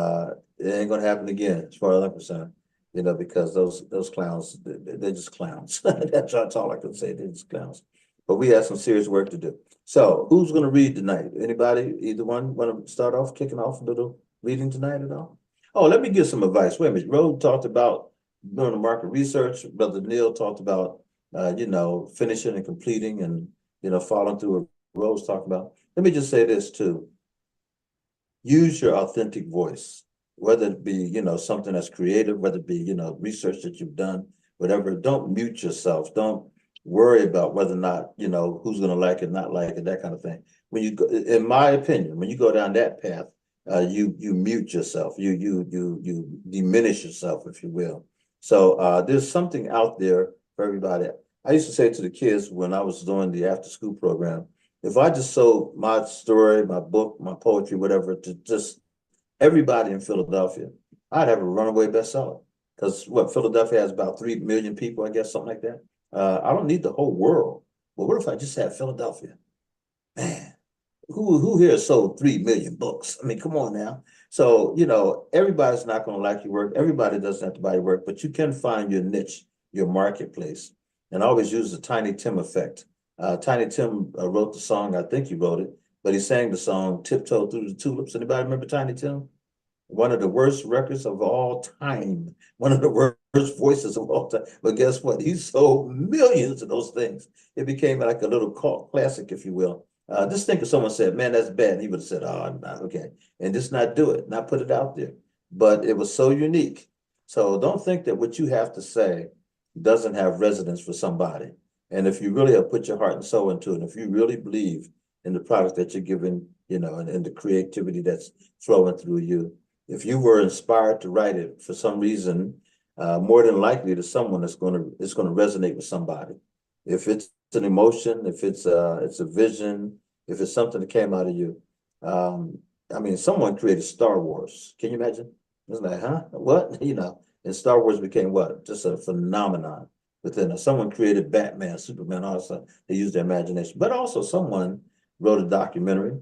S2: it ain't gonna happen again, as far as I'm concerned. You know, because those clowns, they're just clowns. That's all I can say. They're just clowns. But we have some serious work to do. So who's gonna read tonight? Anybody? Either one want to start off, kicking off a little reading tonight at all? Oh, let me give some advice. Wait a minute. Ro talked about doing the market research. Brother Neil talked about you know, finishing and completing and, you know, following through what Ro's talking about. Let me just say this too. Use your authentic voice, whether it be, you know, something that's creative, whether it be, you know, research that you've done, whatever. Don't mute yourself. Don't worry about whether or not, you know, who's going to like it, not like it, that kind of thing. When you go, in my opinion, when you go down that path, you mute yourself, you diminish yourself, if you will. So there's something out there for everybody. I used to say to the kids when I was doing the after school program, if I just sold my story, my book, my poetry, whatever, to just everybody in Philadelphia, I'd have a runaway bestseller. Because what, Philadelphia has about 3 million people, I guess, something like that. I don't need the whole world. But what if I just had Philadelphia? Man, who here sold 3 million books? I mean, come on now. So, you know, everybody's not going to like your work. Everybody doesn't have to buy your work, but you can find your niche, your marketplace. And I always use the Tiny Tim effect. Tiny Tim wrote the song, I think he wrote it, but he sang the song Tiptoe Through the Tulips. Anybody remember Tiny Tim? One of the worst records of all time. One of the worst voices of all time. But guess what? He sold millions of those things. It became like a little cult classic, if you will. Just think if someone said, man, that's bad. And he would have said, oh, no, okay. And just not do it, not put it out there. But it was so unique. So don't think that what you have to say doesn't have resonance for somebody. And if you really have put your heart and soul into it, and if you really believe in the product that you're giving, you know, and the creativity that's flowing through you, if you were inspired to write it for some reason, more than likely to someone it's going to resonate with somebody. If it's an emotion, if it's a vision, if it's something that came out of you. I mean, someone created Star Wars. Can you imagine? It's like, huh? What? You know, and Star Wars became what? Just a phenomenon within us. Someone created Batman, Superman, all that stuff. They used their imagination. But also someone wrote a documentary.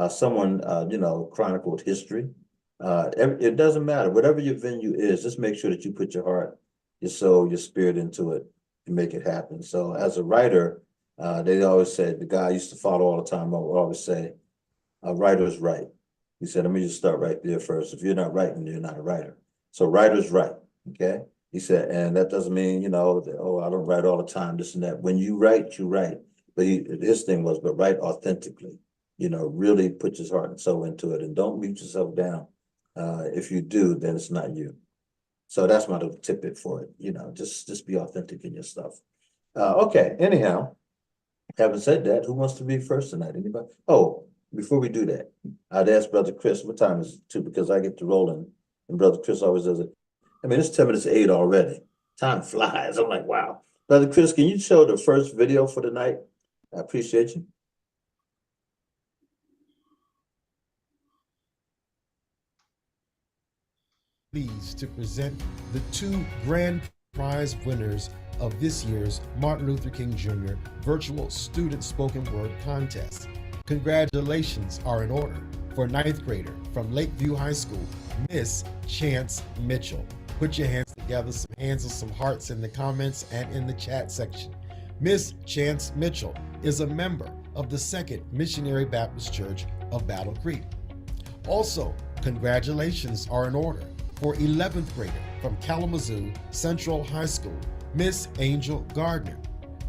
S2: Someone, you know, chronicled history. It doesn't matter. Whatever your venue is, just make sure that you put your heart, your soul, your spirit into it and make it happen. So as a writer, they always said, the guy I used to follow all the time, I would always say, a writer's right. He said, let me just start right there first. If you're not writing, you're not a writer. So writer's right, okay? He said, and that doesn't mean, you know, that, oh, I don't write all the time, this and that. When you write, you write. But his thing was, but write authentically, you know, really put your heart and soul into it and don't mute yourself down. If you do, then it's not you. So that's my little tidbit for it. You know, just be authentic in your stuff. Okay, anyhow, having said that, who wants to read first tonight? Anybody? Oh, before we do that, I'd ask Brother Chris, what time is it too? Because I get to rolling and Brother Chris always does it. I mean, it's 10 minutes to 8 already. Time flies. I'm like, wow. Brother Chris, can you show the first video for the night? I appreciate you.
S5: Pleased to present the 2 grand prize winners of this year's Martin Luther King Jr. Virtual Student Spoken Word Contest. Congratulations are in order for 9th grader from Lakeview High School, Miss Chance Mitchell. Put your hands together, some hands and some hearts in the comments and in the chat section. Miss Chance Mitchell is a member of the 2nd Missionary Baptist Church of Battle Creek. Also, congratulations are in order for 11th grader from Kalamazoo Central High School, Miss Angel Gardner.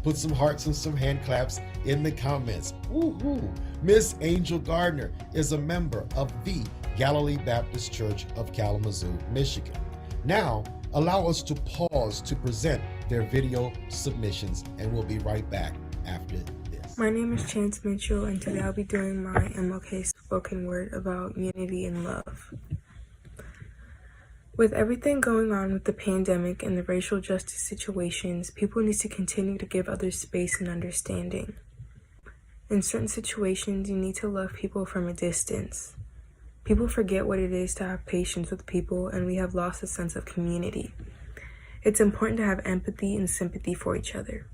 S5: Put some hearts and some hand claps in the comments. Woo-hoo. Miss Angel Gardner is a member of the Galilee Baptist Church of Kalamazoo, Michigan. Now, allow us to pause to present their video submissions, and we'll be right back after this.
S6: My name is Chance Mitchell, and today I'll be doing my MLK spoken word about unity and love. With everything going on with the pandemic and the racial justice situations, people need to continue to give others space and understanding. In certain situations, you need to love people from a distance. People forget what it is to have patience with people, and we have lost a sense of community. It's important to have empathy and sympathy for each other.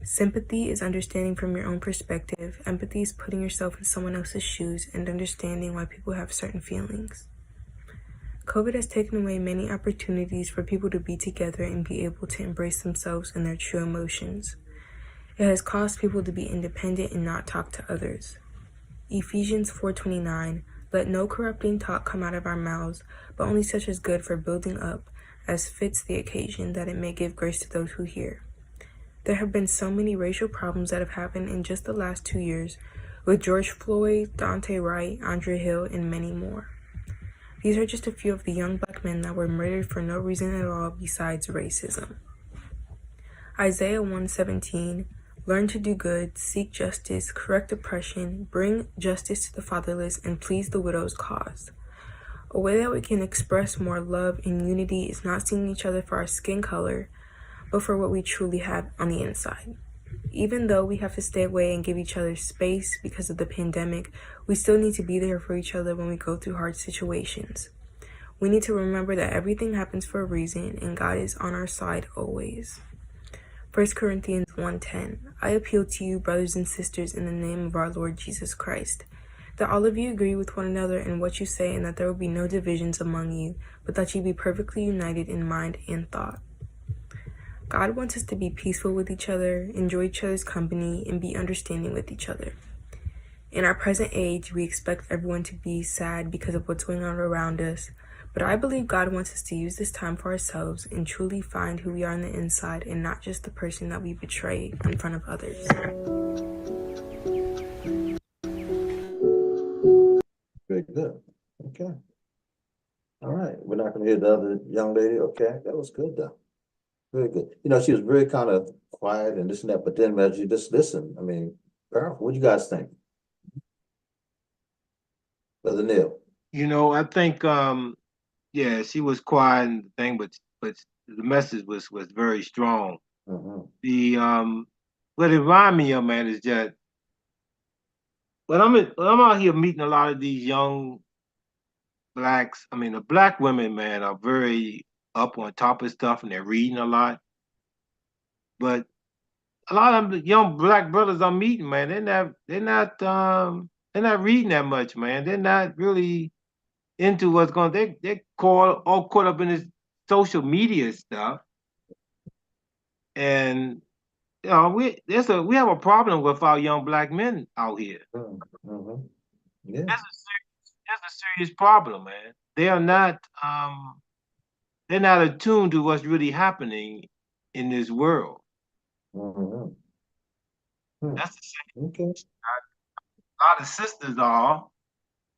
S6: Sympathy is understanding from your own perspective. Empathy is putting yourself in someone else's shoes and understanding why people have certain feelings. COVID has taken away many opportunities for people to be together and be able to embrace themselves and their true emotions. It has caused people to be independent and not talk to others. Ephesians 4:29, let no corrupting talk come out of our mouths, but only such as good for building up, as fits the occasion, that it may give grace to those who hear. There have been so many racial problems that have happened in just the last 2 years, with George Floyd, Dante Wright, Andre Hill, and many more. These are just a few of the young black men that were murdered for no reason at all besides racism. Isaiah 1:17, learn to do good, seek justice, correct oppression, bring justice to the fatherless, and please the widow's cause. A way that we can express more love and unity is not seeing each other for our skin color, but for what we truly have on the inside. Even though we have to stay away and give each other space because of the pandemic, we still need to be there for each other when we go through hard situations. We need to remember that everything happens for a reason and God is on our side always. 1 Corinthians 1:10, I appeal to you, brothers and sisters, in the name of our Lord Jesus Christ, that all of you agree with one another in what you say, and that there will be no divisions among you, but that you be perfectly united in mind and thought. God wants us to be peaceful with each other, enjoy each other's company, and be understanding with each other. In our present age, we expect everyone to be sad because of what's going on around us, but I believe God wants us to use this time for ourselves and truly find who we are on the inside and not just the person that we betray in front of others.
S2: Very good. Okay. All right. We're not going to hear the other young lady. Okay. That was good, though. Very good. You know, she was very kind of quiet and this and that, but then as you just listen, I mean, powerful. What do you guys think? Brother Neil.
S1: You know, I think yeah, she was quiet and the thing, but the message was very strong. The what it reminded me of, man, is that when I'm out here meeting a lot of these young blacks, I mean the black women, man, are very up on top of stuff and they're reading a lot. But a lot of the young black brothers I'm meeting, man, they're not reading that much, man. They're not really into what's going. They're all caught up in this social media stuff, and you know we have a problem with our young black men out here.
S2: Yeah.
S1: That's a serious problem, man. They are not they're not attuned to what's really happening in this world. That's the same.
S2: Okay.
S1: A lot of sisters are,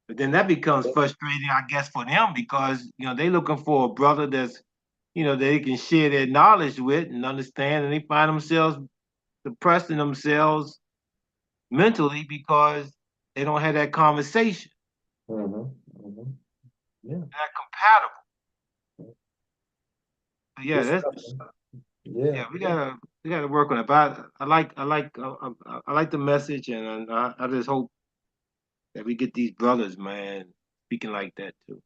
S1: but then that becomes frustrating, I guess, for them because you know they're looking for a brother that's you know they can share their knowledge with and understand, and they find themselves depressing themselves mentally because they don't have that conversation.
S2: Yeah.
S1: They're compatible. But yeah, that's
S2: Yeah.
S1: we gotta work on it. But I like the message, and I just hope that we get these brothers, man, speaking like that too.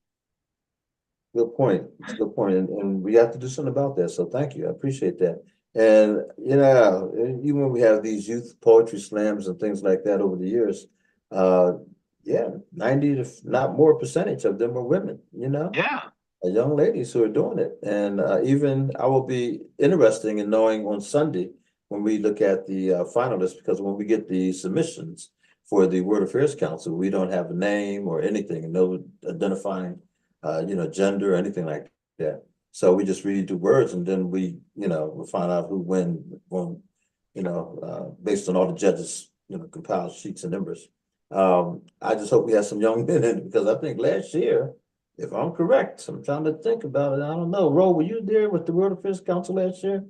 S2: Good point. It's a good point. And we have to do something about that. So thank you. I appreciate that. And you know, even when we have these youth poetry slams and things like that over the years, yeah, 90 if not more percentage of them are women, you know?
S1: Yeah.
S2: Young ladies who are doing it. And even I will be interesting in knowing on Sunday when we look at the finalists, because when we get the submissions for the World Affairs Council, we don't have a name or anything, no identifying, you know, gender or anything like that. So we just read the words and then we, you know, we'll find out who won, you know, based on all the judges, you know, compiled sheets and numbers. I just hope we have some young men in it because I think last year, if I'm correct, I'm trying to think about it. I don't know. Ro, were you there with the World Affairs Council last year?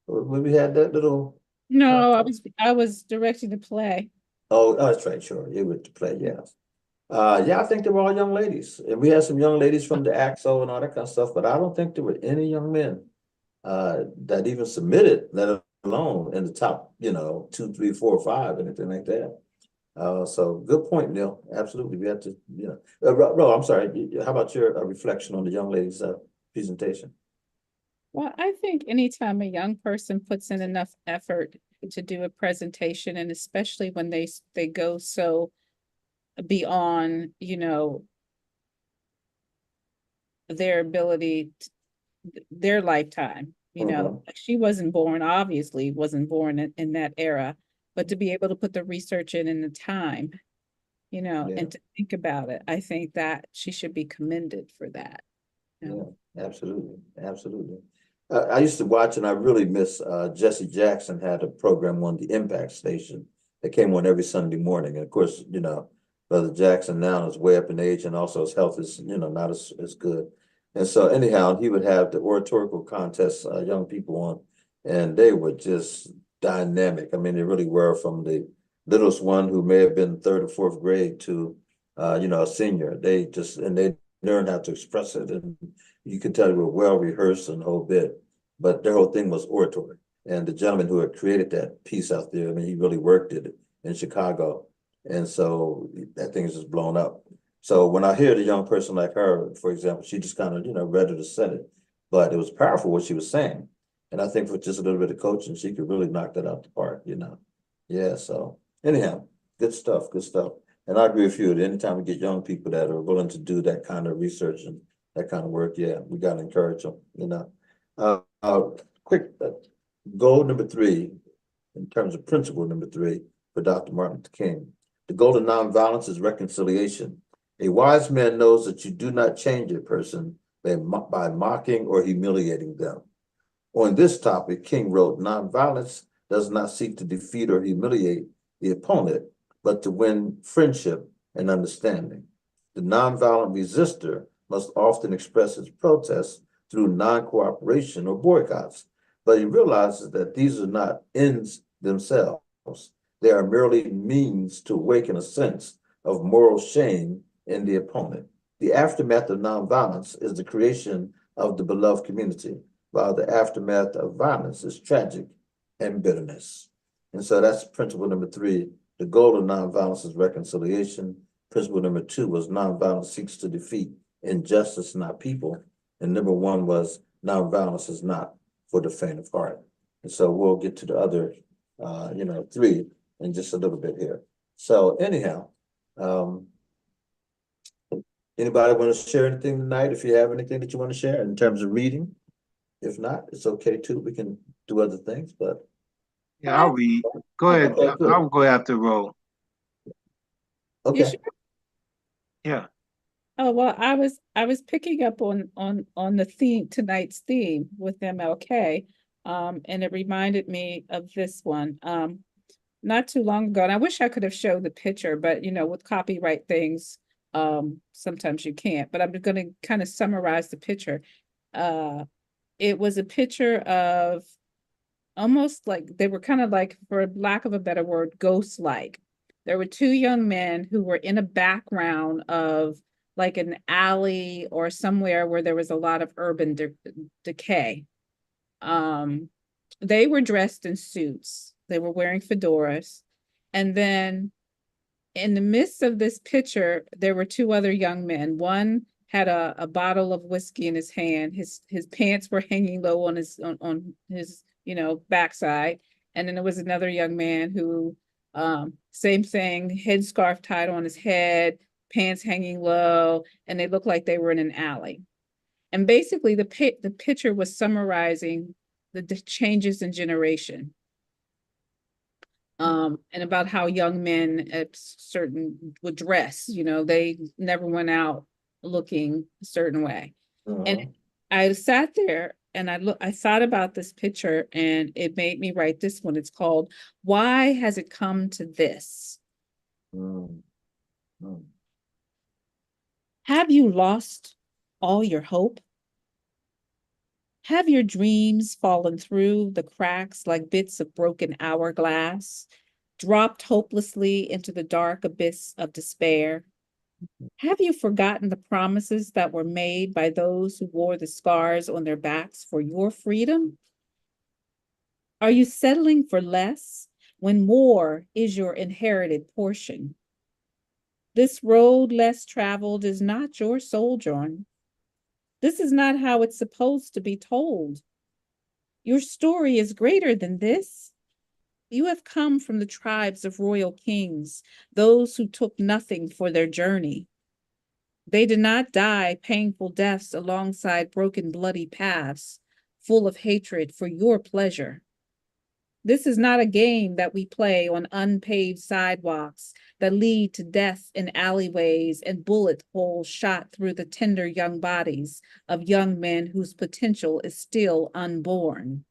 S2: When we had that little
S4: No, I was directing the play.
S2: Oh, that's right, sure. You were to play, yeah. Yeah, I think they were all young ladies. And we had some young ladies from the AXO and all that kind of stuff, but I don't think there were any young men that even submitted, let alone in the top, 2, 3, 4, 5, anything like that. So good point, Neil. Absolutely. We have to, Ro, I'm sorry. How about your reflection on the young lady's presentation?
S4: Well, I think anytime a young person puts in enough effort to do a presentation, and especially when they go so beyond, their ability, their lifetime, she wasn't born, obviously wasn't born in that era, but to be able to put the research in the time,
S2: Yeah.
S4: and to think about it, I think that she should be commended for that.
S2: Yeah, absolutely. Absolutely. I used to watch, and I really miss Jesse Jackson had a program on the Impact Station that came on every Sunday morning. And of course, Brother Jackson now is way up in age, and also his health is, not as good. And so anyhow, he would have the oratorical contests, young people on, and they were just dynamic. I mean, they really were, from the littlest one who may have been third or fourth grade to, a senior. They learned how to express it, and you could tell they were well rehearsed and the whole bit. But their whole thing was oratory. And the gentleman who had created that piece out there, I mean, he really worked it in Chicago. And so that thing is just blown up. So when I hear the young person like her, for example, she just kind of, read it or said it, but it was powerful what she was saying. And I think with just a little bit of coaching, she could really knock that out the park, Yeah, so anyhow, good stuff, good stuff. And I agree with you. Anytime we get young people that are willing to do that kind of research and that kind of work, yeah, we got to encourage them, quick goal number 3, in terms of principle number 3 for Dr. Martin Luther King. The goal of nonviolence is reconciliation. A wise man knows that you do not change a person by mocking or humiliating them. On this topic, King wrote, nonviolence does not seek to defeat or humiliate the opponent, but to win friendship and understanding. The nonviolent resistor must often express his protests through non-cooperation or boycotts, but he realizes that these are not ends themselves. They are merely means to awaken a sense of moral shame in the opponent. The aftermath of nonviolence is the creation of the beloved community, while the aftermath of violence is tragic and bitterness. And so that's principle number 3. The goal of nonviolence is reconciliation. Principle number 2 was nonviolence seeks to defeat injustice, not people. And number 1 was nonviolence is not for the faint of heart. And so we'll get to the other, 3 in just a little bit here. So anyhow, anybody want to share anything tonight? If you have anything that you want to share in terms of reading, if not, it's okay too. We can do other things, but
S1: Yeah, I'll read. Go ahead.
S2: Okay, good.
S1: I'll go after Ro.
S4: You
S2: Okay.
S4: sure?
S1: Yeah.
S4: Oh, well, I was picking up on the theme, tonight's theme with MLK. And it reminded me of this one. Not too long ago, and I wish I could have showed the picture, but with copyright things, sometimes you can't. But I'm going to kind of summarize the picture. It was a picture of almost like, they were kind of like, for lack of a better word, ghost-like. There were 2 young men who were in a background of like an alley or somewhere where there was a lot of urban decay. They were dressed in suits. They were wearing fedoras. And then in the midst of this picture, there were 2 other young men. One had a bottle of whiskey in his hand. His pants were hanging low on his backside. And then there was another young man who, same thing, headscarf tied on his head, pants hanging low, and they looked like they were in an alley. And basically the picture was summarizing the changes in generation. And about how young men at certain would dress, they never went out looking a certain way. And I sat there and I thought about this picture, and it made me write this one. It's called, Why Has It Come to This? Have you lost all your hope? Have your dreams fallen through the cracks like bits of broken hourglass, dropped hopelessly into the dark abyss of despair? Have you forgotten the promises that were made by those who wore the scars on their backs for your freedom? Are you settling for less when more is your inherited portion? This road less traveled is not your sojourn. This is not how it's supposed to be told. Your story is greater than this. You have come from the tribes of royal kings, those who took nothing for their journey. They did not die painful deaths alongside broken, bloody paths, full of hatred for your pleasure. This is not a game that we play on unpaved sidewalks that lead to death in alleyways and bullet holes shot through the tender young bodies of young men whose potential is still unborn.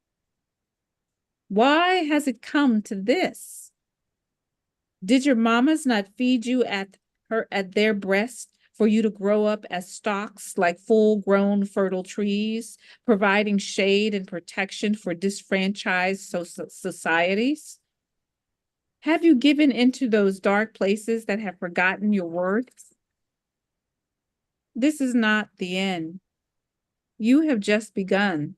S4: Why has it come to this? Did your mamas not feed you at their breast for you to grow up as stalks like full-grown fertile trees, providing shade and protection for disfranchised societies? Have you given into those dark places that have forgotten your worth? This is not the end. You have just begun.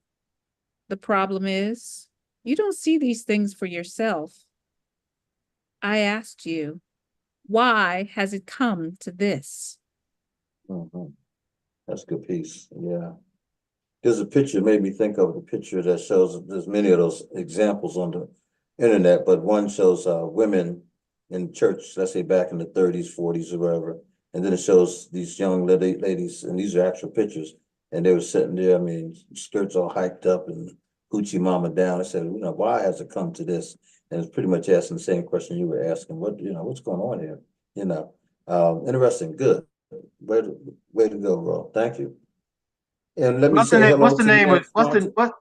S4: The problem is, you don't see these things for yourself. I asked you, why has it come to this?
S2: That's a good piece. Yeah. There's a picture made me think of the picture that shows there's many of those examples on the internet, but one shows women in church, let's say back in the 30s, 40s, or whatever. And then it shows these young ladies, and these are actual pictures, and they were sitting there, I mean, skirts all hiked up and hoochie mama down. I said, why has it come to this? And it's pretty much asking the same question you were asking. What's going on here? Interesting, good. Way to go, Ro. Thank you. And let me say hello
S1: What's the
S2: to
S1: name of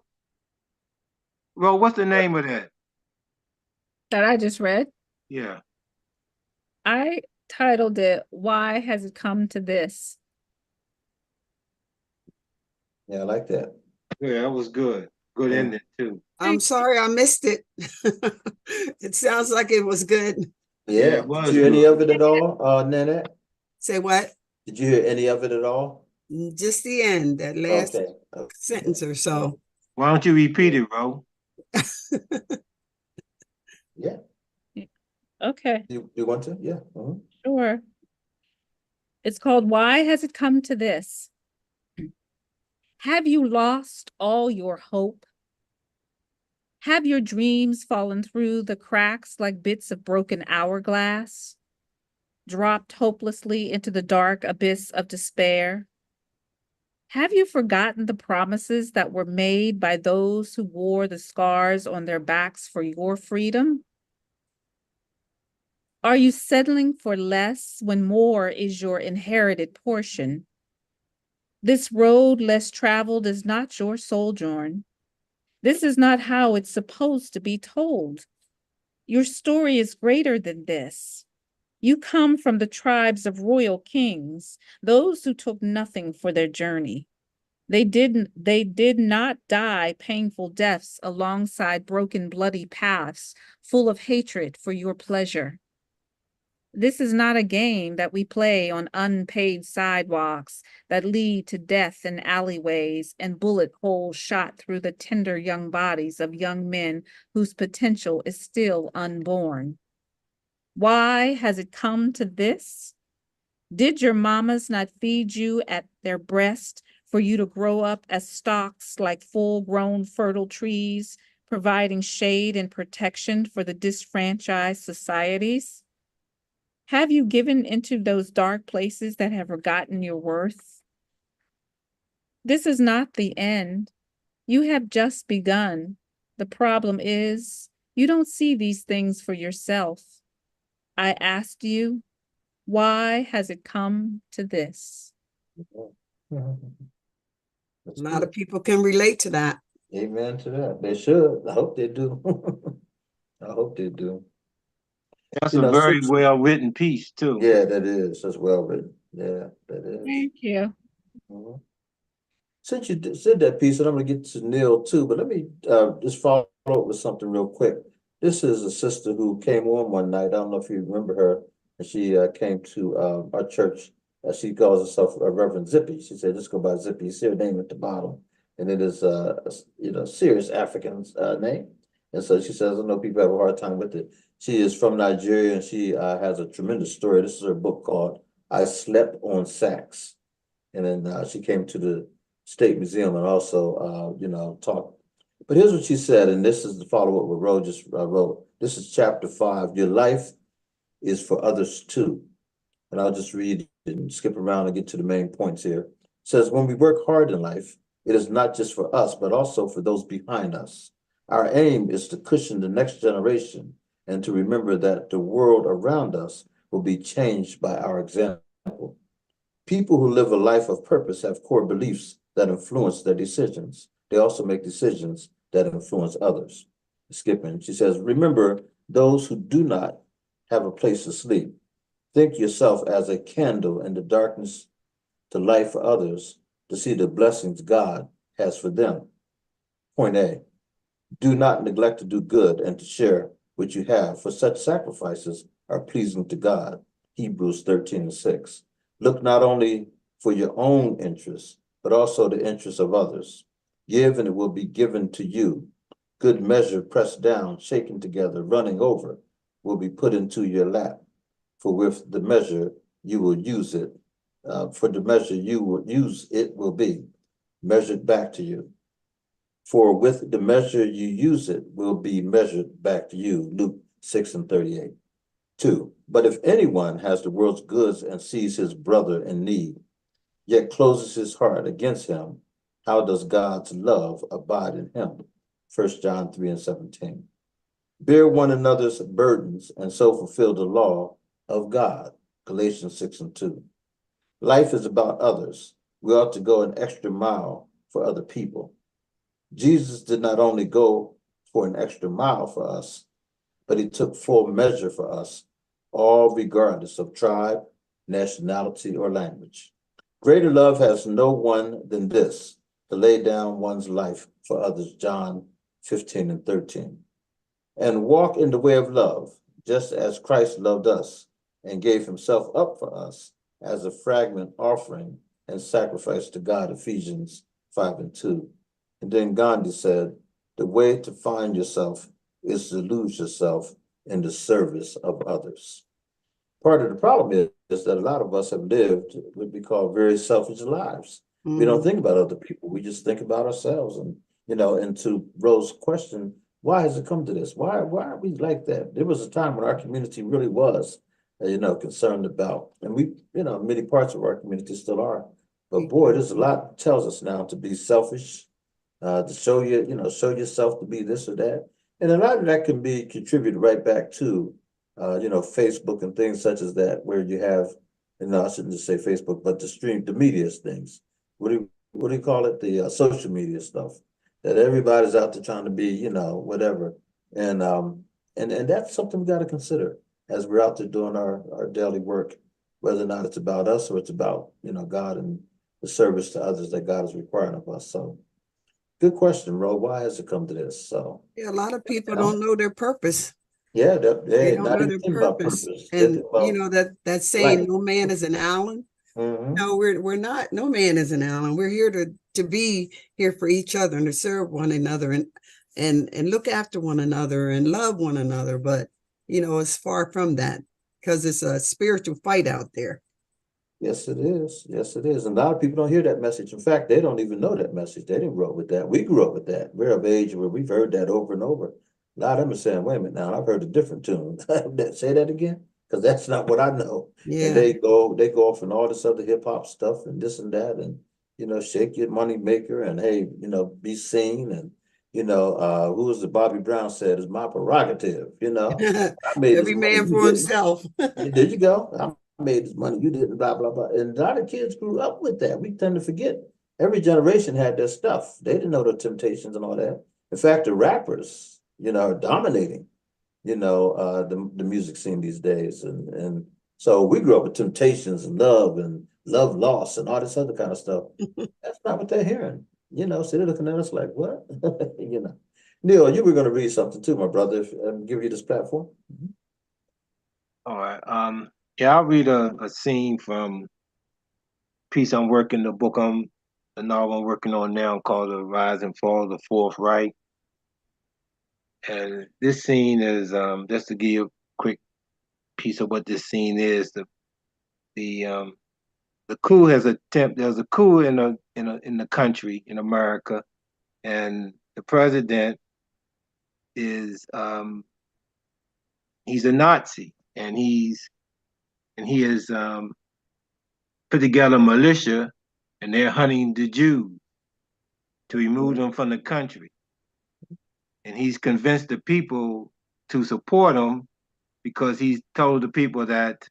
S2: Ro,
S1: what's the name of that?
S4: That I just read?
S1: Yeah.
S4: I titled it, Why Has It Come to This?
S2: Yeah, I like that.
S1: Yeah, that was good. Good ending too.
S7: I'm sorry I missed it. It sounds like it was good.
S2: Yeah.
S1: it was
S2: Did you hear any
S1: good.
S2: of it at all, Nanette?
S7: Say what?
S2: Did you hear any of it at all?
S7: Just the end, that last
S2: Okay.
S7: sentence or so.
S1: Why don't you repeat it, Ro?
S2: Yeah.
S4: Okay,
S2: You want to? Yeah.
S4: sure. It's called, Why Has It Come to This? Have you lost all your hope? Have your dreams fallen through the cracks like bits of broken hourglass, dropped hopelessly into the dark abyss of despair? Have you forgotten the promises that were made by those who wore the scars on their backs for your freedom? Are you settling for less when more is your inherited portion? This road less traveled is not your sojourn. This is not how it's supposed to be told. Your story is greater than this. You come from the tribes of royal kings, those who took nothing for their journey. They did not die painful deaths alongside broken, bloody paths full of hatred for your pleasure. This is not a game that we play on unpaved sidewalks that lead to death in alleyways and bullet holes shot through the tender young bodies of young men whose potential is still unborn. Why has it come to this? Did your mamas not feed you at their breast for you to grow up as stalks like full-grown fertile trees, providing shade and protection for the disfranchised societies? Have you given into those dark places that have forgotten your worth? This is not the end. You have just begun. The problem is, you don't see these things for yourself. I asked you, why has it come to this?
S7: A lot of people can relate to that.
S2: Amen to that. They should. I hope they do. I hope they do.
S1: That's a very well written piece too.
S2: Yeah, that is. That's well written. Yeah, that is.
S4: Thank you.
S2: since you said that piece, and I'm going to get to Neil too, but let me just follow up with something real quick. This is a sister who came on one night. I don't know if you remember her. And she came to our church. She calls herself Reverend Zippy. She said, "Just go by Zippy." You see her name at the bottom, and it is serious African name. And so she says, "I know people have a hard time with it." She is from Nigeria, and she has a tremendous story. This is her book called "I Slept on Sacks," and then she came to the State Museum and also talked. But here's what she said, and this is the follow-up what Ro just wrote. This is chapter 5. Your life is for others too. And I'll just read and skip around and get to the main points here. It says, when we work hard in life, it is not just for us, but also for those behind us. Our aim is to cushion the next generation and to remember that the world around us will be changed by our example. People who live a life of purpose have core beliefs that influence their decisions. They also make decisions that influence others. Skipping, she says, remember those who do not have a place to sleep. Think yourself as a candle in the darkness to light for others to see the blessings God has for them. Point A, do not neglect to do good and to share what you have, for such sacrifices are pleasing to God. Hebrews 13:6. Look not only for your own interests, but also the interests of others. Give and it will be given to you. Good measure, pressed down, shaken together, running over, will be put into your lap. For with the measure you will use it, for the measure you will use it will be measured back to you. For with the measure you use it will be measured back to you. Luke 6:38. 2. But if anyone has the world's goods and sees his brother in need, yet closes his heart against him, how does God's love abide in him? 1 John 3:17. Bear one another's burdens and so fulfill the law of God. Galatians 6:2. Life is about others. We ought to go an extra mile for other people. Jesus did not only go for an extra mile for us, but he took full measure for us, all regardless of tribe, nationality, or language. Greater love has no one than this, to lay down one's life for others. John 15:13. And walk in the way of love, just as Christ loved us and gave himself up for us as a fragrant offering and sacrifice to God. Ephesians 5:2. And then Gandhi said, the way to find yourself is to lose yourself in the service of others. Part of the problem is that a lot of us have lived what we call very selfish lives. We don't think about other people. We just think about ourselves. And to Rose's question, why has it come to this? Why are we like that? There was a time when our community really was, concerned about, and we, many parts of our community still are. But boy, there's a lot that tells us now to be selfish, to show yourself to be this or that. And a lot of that can be contributed right back to, Facebook and things such as that, where you have, I shouldn't just say Facebook, but the media things. What do you call it? The social media stuff that everybody's out there trying to be, whatever. And that's something we got to consider as we're out there doing our daily work, whether or not it's about us or it's about, God and the service to others that God is requiring of us. So good question, Ro. Why has it come to this? So
S7: Yeah, a lot of people don't know their purpose.
S2: yeah,
S7: They don't
S2: not
S7: know
S2: even
S7: their
S2: about
S7: purpose.
S2: purpose.
S7: And that saying,
S2: life.
S7: no man is an Allen.
S2: Mm-hmm.
S7: No, we're not. No man is an Allen. We're here to be here for each other and to serve one another and look after one another and love one another. But it's far from that because it's a spiritual fight out there.
S2: Yes, it is. Yes, it is. And a lot of people don't hear that message. In fact, they don't even know that message. They didn't grow up with that. We grew up with that. We're of age where we've heard that over and over. A lot of them are saying, wait a minute now, I've heard a different tune. Say that again? Because that's not what I know.
S7: Yeah.
S2: And they go off and all this other hip hop stuff and this and that and shake your money maker and hey, be seen and who was the Bobby Brown said is my prerogative, I made
S7: Every man for himself.
S2: There you go. I made this money, you didn't, blah, blah, blah. And a lot of kids grew up with that. We tend to forget. Every generation had their stuff. They didn't know the Temptations and all that. In fact, the rappers, are dominating, the music scene these days. And so we grew up with Temptations and Love and love loss and all this other kind of stuff. That's not what they're hearing. You know, so they're looking at us like, what? You know. Neil, you were going to read something too, my brother, give you this platform.
S1: All right. Yeah, I'll read a scene from piece I'm working, the novel I'm working on now called The Rise and Fall of the Fourth Reich. And this scene is just to give you a quick piece of what this scene is. The coup there's a coup in the country, in America, and the president is he's a Nazi, and he has put together a militia, and they're hunting the Jews to remove them from the country. And he's convinced the people to support him because he's told the people that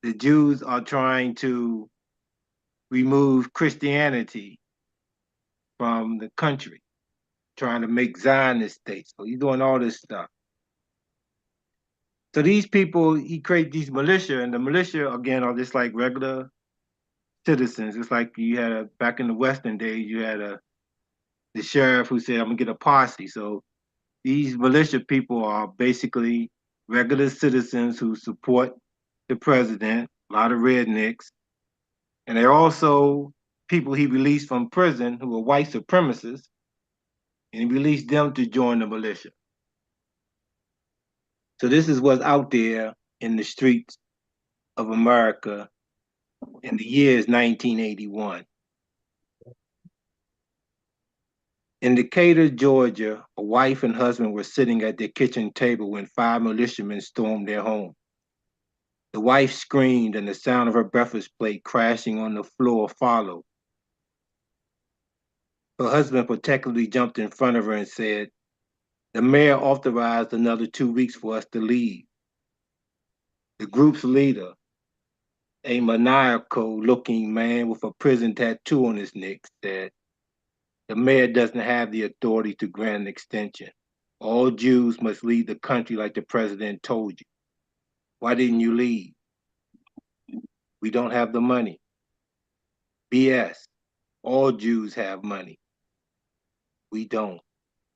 S1: the Jews are trying to remove Christianity from the country, trying to make Zionist states. So he's doing all this stuff. So these people, he create these militia, and the militia again are just like regular citizens. It's like you had back in the Western days, you had the sheriff who said, "I'm gonna get a posse." So these militia people are basically regular citizens who support the president, a lot of rednecks, and they're also people he released from prison who are white supremacists, and he released them to join the militia. So this is what's out there in the streets of America in the year is 1981. In Decatur, Georgia, a wife and husband were sitting at their kitchen table when 5 militiamen stormed their home. The wife screamed, and the sound of her breakfast plate crashing on the floor followed. Her husband protectively jumped in front of her and said, "The mayor authorized another 2 weeks for us to leave." The group's leader, a maniacal-looking man with a prison tattoo on his neck, said, "The mayor doesn't have the authority to grant an extension. All Jews must leave the country like the president told you. Why didn't you leave?" "We don't have the money." "BS. All Jews have money." "We don't.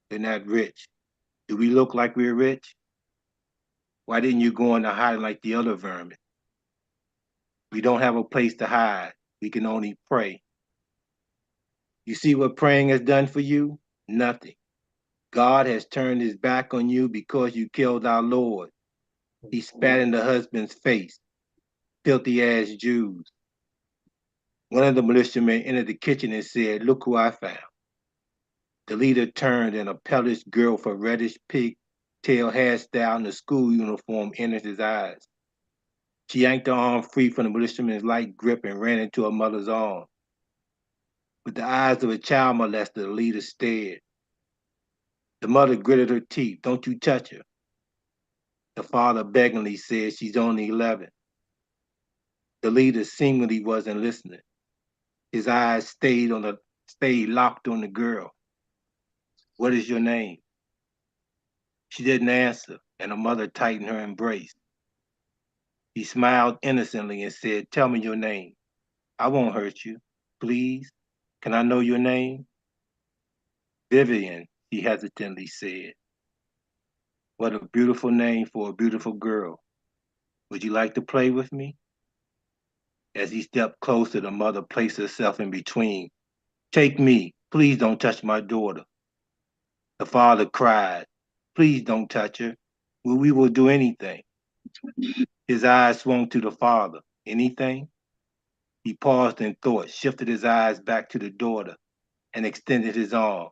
S1: They're not rich. Do we look like we're rich?" "Why didn't you go into hiding like the other vermin?" "We don't have a place to hide. We can only pray." "You see what praying has done for you? Nothing. God has turned his back on you because you killed our Lord." He spat in the husband's face. "Filthy ass Jews." One of the militiamen entered the kitchen and said, "Look who I found." The leader turned, and a pellish girl with a reddish pigtail hairstyle and a school uniform entered his eyes. She yanked her arm free from the militiaman's light grip and ran into her mother's arms. With the eyes of a child molester, the leader stared. The mother gritted her teeth. "Don't you touch her." The father beggingly said, "She's only 11. The leader seemingly wasn't listening. His eyes stayed locked on the girl. "What is your name?" She didn't answer, and her mother tightened her embrace. He smiled innocently and said, "Tell me your name. I won't hurt you. Please, can I know your name?" "Vivian," he hesitantly said. "What a beautiful name for a beautiful girl. Would you like to play with me?" As he stepped closer, the mother placed herself in between. "Take me. Please don't touch my daughter." The father cried, "Please don't touch her. We will do anything." His eyes swung to the father. "Anything?" He paused in thought, shifted his eyes back to the daughter, and extended his arm.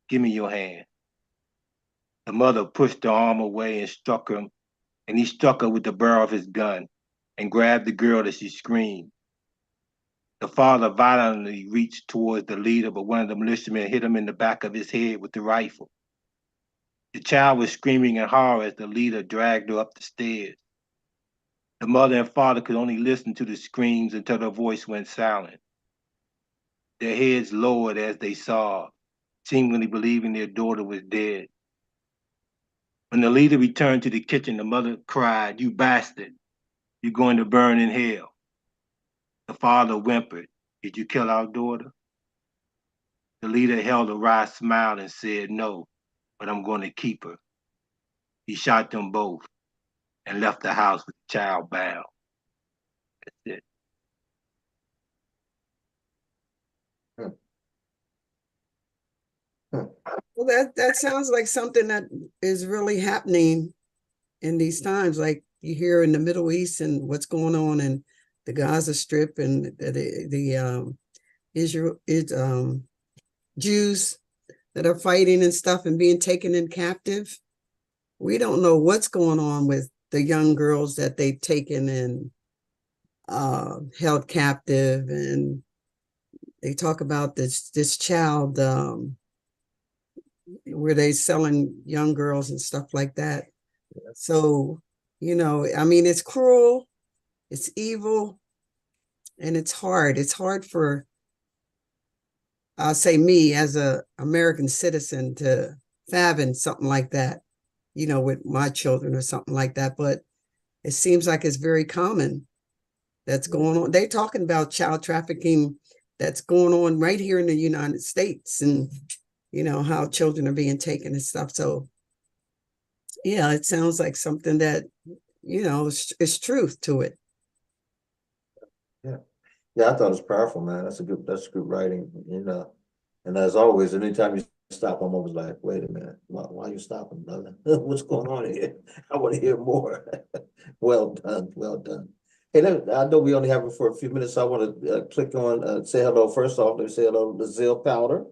S1: "Give me your hand." The mother pushed the arm away and struck him, and he struck her with the barrel of his gun and grabbed the girl as she screamed. The father violently reached towards the leader, but one of the militiamen hit him in the back of his head with the rifle. The child was screaming in horror as the leader dragged her up the stairs. The mother and father could only listen to the screams until their voice went silent. Their heads lowered as they sobbed, seemingly believing their daughter was dead. When the leader returned to the kitchen, the mother cried, "You bastard, you're going to burn in hell." The father whimpered, "Did you kill our daughter?" The leader held a wry smile and said, "No, but I'm going to keep her." He shot them both and left the house with the child bound. That's it.
S7: Well, that sounds like something that is really happening in these times, like you hear in the Middle East and what's going on in the Gaza Strip and the Israel Jews that are fighting and stuff and being taken in captive. We don't know what's going on with the young girls that they've taken and held captive, and they talk about this child where they selling young girls and stuff like that. So, I mean, it's cruel, it's evil, and it's hard. It's hard for, I'll say, me as a American citizen to fathom something like that, with my children or something like that. But it seems like it's very common that's going on. They're talking about child trafficking that's going on right here in the United States, and how children are being taken and stuff. So yeah, it sounds like something that, is truth to it.
S2: Yeah. Yeah, I thought it was powerful, man. That's good writing, And as always, anytime you stop, I'm always like, wait a minute, why are you stopping, brother? What's going on here? I want to hear more. Well done, well done. Hey, I know we only have it for a few minutes, so I want to click on, say hello. First off, let's say hello to Zill Powder.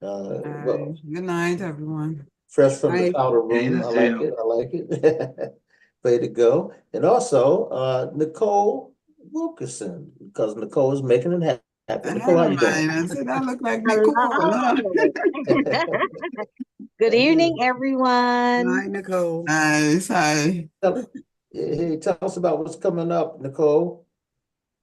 S2: Well,
S8: Good night, everyone.
S2: fresh from the
S7: Right.
S2: powder room.
S1: Hey,
S2: I like it. I like it. Way to go. And also Nicole Wilkerson, because Nicole is making it happen. Nicole, how you doing?
S8: I said I look like Nicole.
S9: Hello.
S8: Huh?
S9: Good evening, everyone.
S7: Hi, Nicole.
S8: Nice. Hi.
S2: Hey, tell us about what's coming up, Nicole.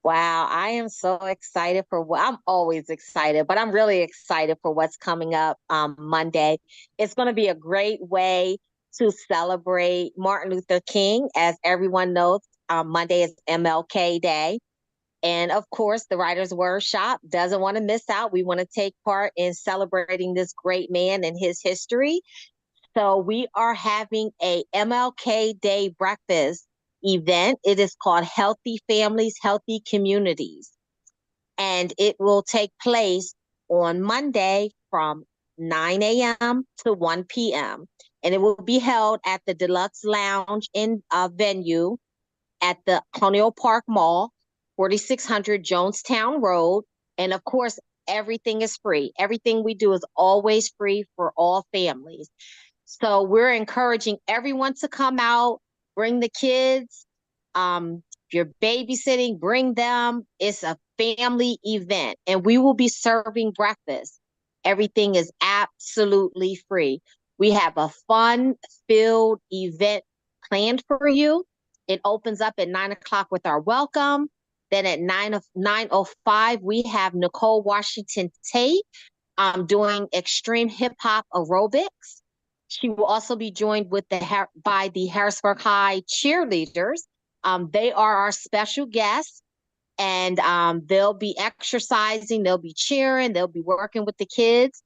S9: Wow, I am so excited for I'm always excited, but I'm really excited for what's coming up Monday. It's going to be a great way to celebrate Martin Luther King. As everyone knows, Monday is MLK Day. And of course, the Writers Workshop doesn't want to miss out. We want to take part in celebrating this great man and his history. So we are having a MLK Day breakfast event. It is called Healthy Families, Healthy Communities. And it will take place on Monday from 9 a.m. to 1 p.m. And it will be held at the Deluxe Lounge in venue at the Colonial Park Mall, 4600 Jonestown Road. And of course, everything is free. Everything we do is always free for all families. So we're encouraging everyone to come out, bring the kids. If you're babysitting, bring them. It's a family event, and we will be serving breakfast. Everything is absolutely free. We have a fun-filled event planned for you. It opens up at 9 o'clock with our welcome. Then at 9:05, we have Nicole Washington Tate doing extreme hip hop aerobics. She will also be joined by the Harrisburg High cheerleaders. They are our special guests, and they'll be exercising, they'll be cheering, they'll be working with the kids.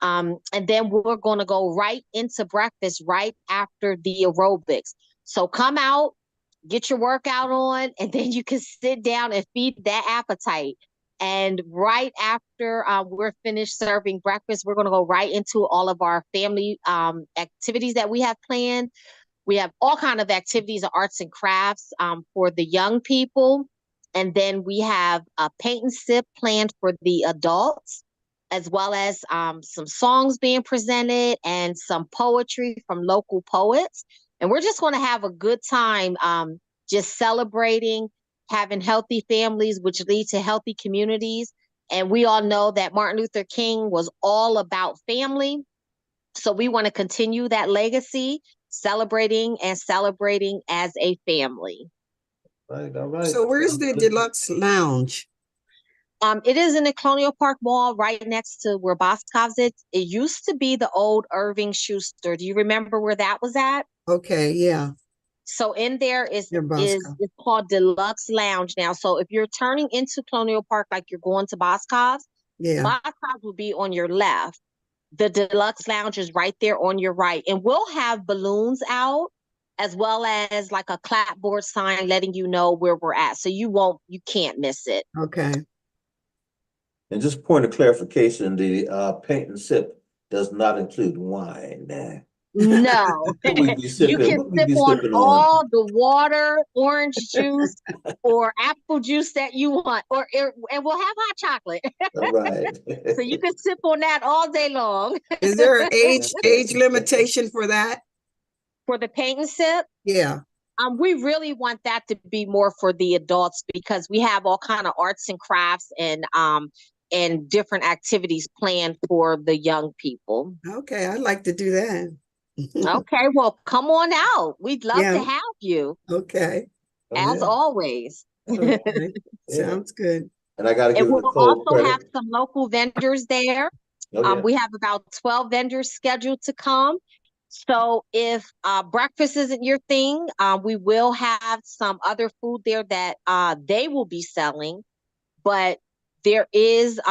S9: And then we're going to go right into breakfast right after the aerobics. So come out, get your workout on, and then you can sit down and feed that appetite. And right after we're finished serving breakfast, we're going to go right into all of our family activities that we have planned. We have all kinds of activities of arts and crafts for the young people. And then we have a paint and sip planned for the adults, as well as some songs being presented and some poetry from local poets. And we're just going to have a good time just celebrating, having healthy families, which lead to healthy communities. And we all know that Martin Luther King was all about family. So we want to continue that legacy, celebrating as a family.
S2: Right, all right.
S7: So where's the Deluxe Lounge?
S9: It is in the Colonial Park Mall right next to where Boscov's is. It used to be the old Irving Schuster. Do you remember where that was at?
S7: Okay, yeah.
S9: So in there
S7: Your Bosco.
S9: it's called Deluxe Lounge now. So if you're turning into Colonial Park like you're going to Boscov's,
S7: Yeah.
S9: Boscov's will be on your left. The Deluxe Lounge is right there on your right. And we'll have balloons out as well as like a clapboard sign letting you know where we're at. So you can't miss it.
S7: Okay.
S2: And just point of clarification, the paint and sip does not include wine.
S9: No,
S2: What we be
S9: you
S2: sipping?
S9: can
S2: What we
S9: sip
S2: be
S9: on
S2: sipping on?
S9: all the water, orange juice, or apple juice that you want, and we'll have hot chocolate.
S2: All right.
S9: So you can sip on that all day long.
S7: Is there an age limitation for that?
S9: For the paint and sip?
S7: Yeah.
S9: We really want that to be more for the adults because we have all kind of arts and crafts and different activities planned for the young people.
S7: Okay, I'd like to do that.
S9: Okay, well, come on out. We'd love
S7: Yeah.
S9: to have you,
S7: Okay.
S9: as always.
S7: Okay.
S2: Yeah.
S7: Sounds good.
S2: And I got to give
S9: And
S2: it a
S9: we'll
S2: cold
S9: also
S2: credit.
S9: have some local vendors there.
S2: Oh, yeah.
S9: We have about 12 vendors scheduled to come. So if breakfast isn't your thing, we will have some other food there that they will be selling. But there is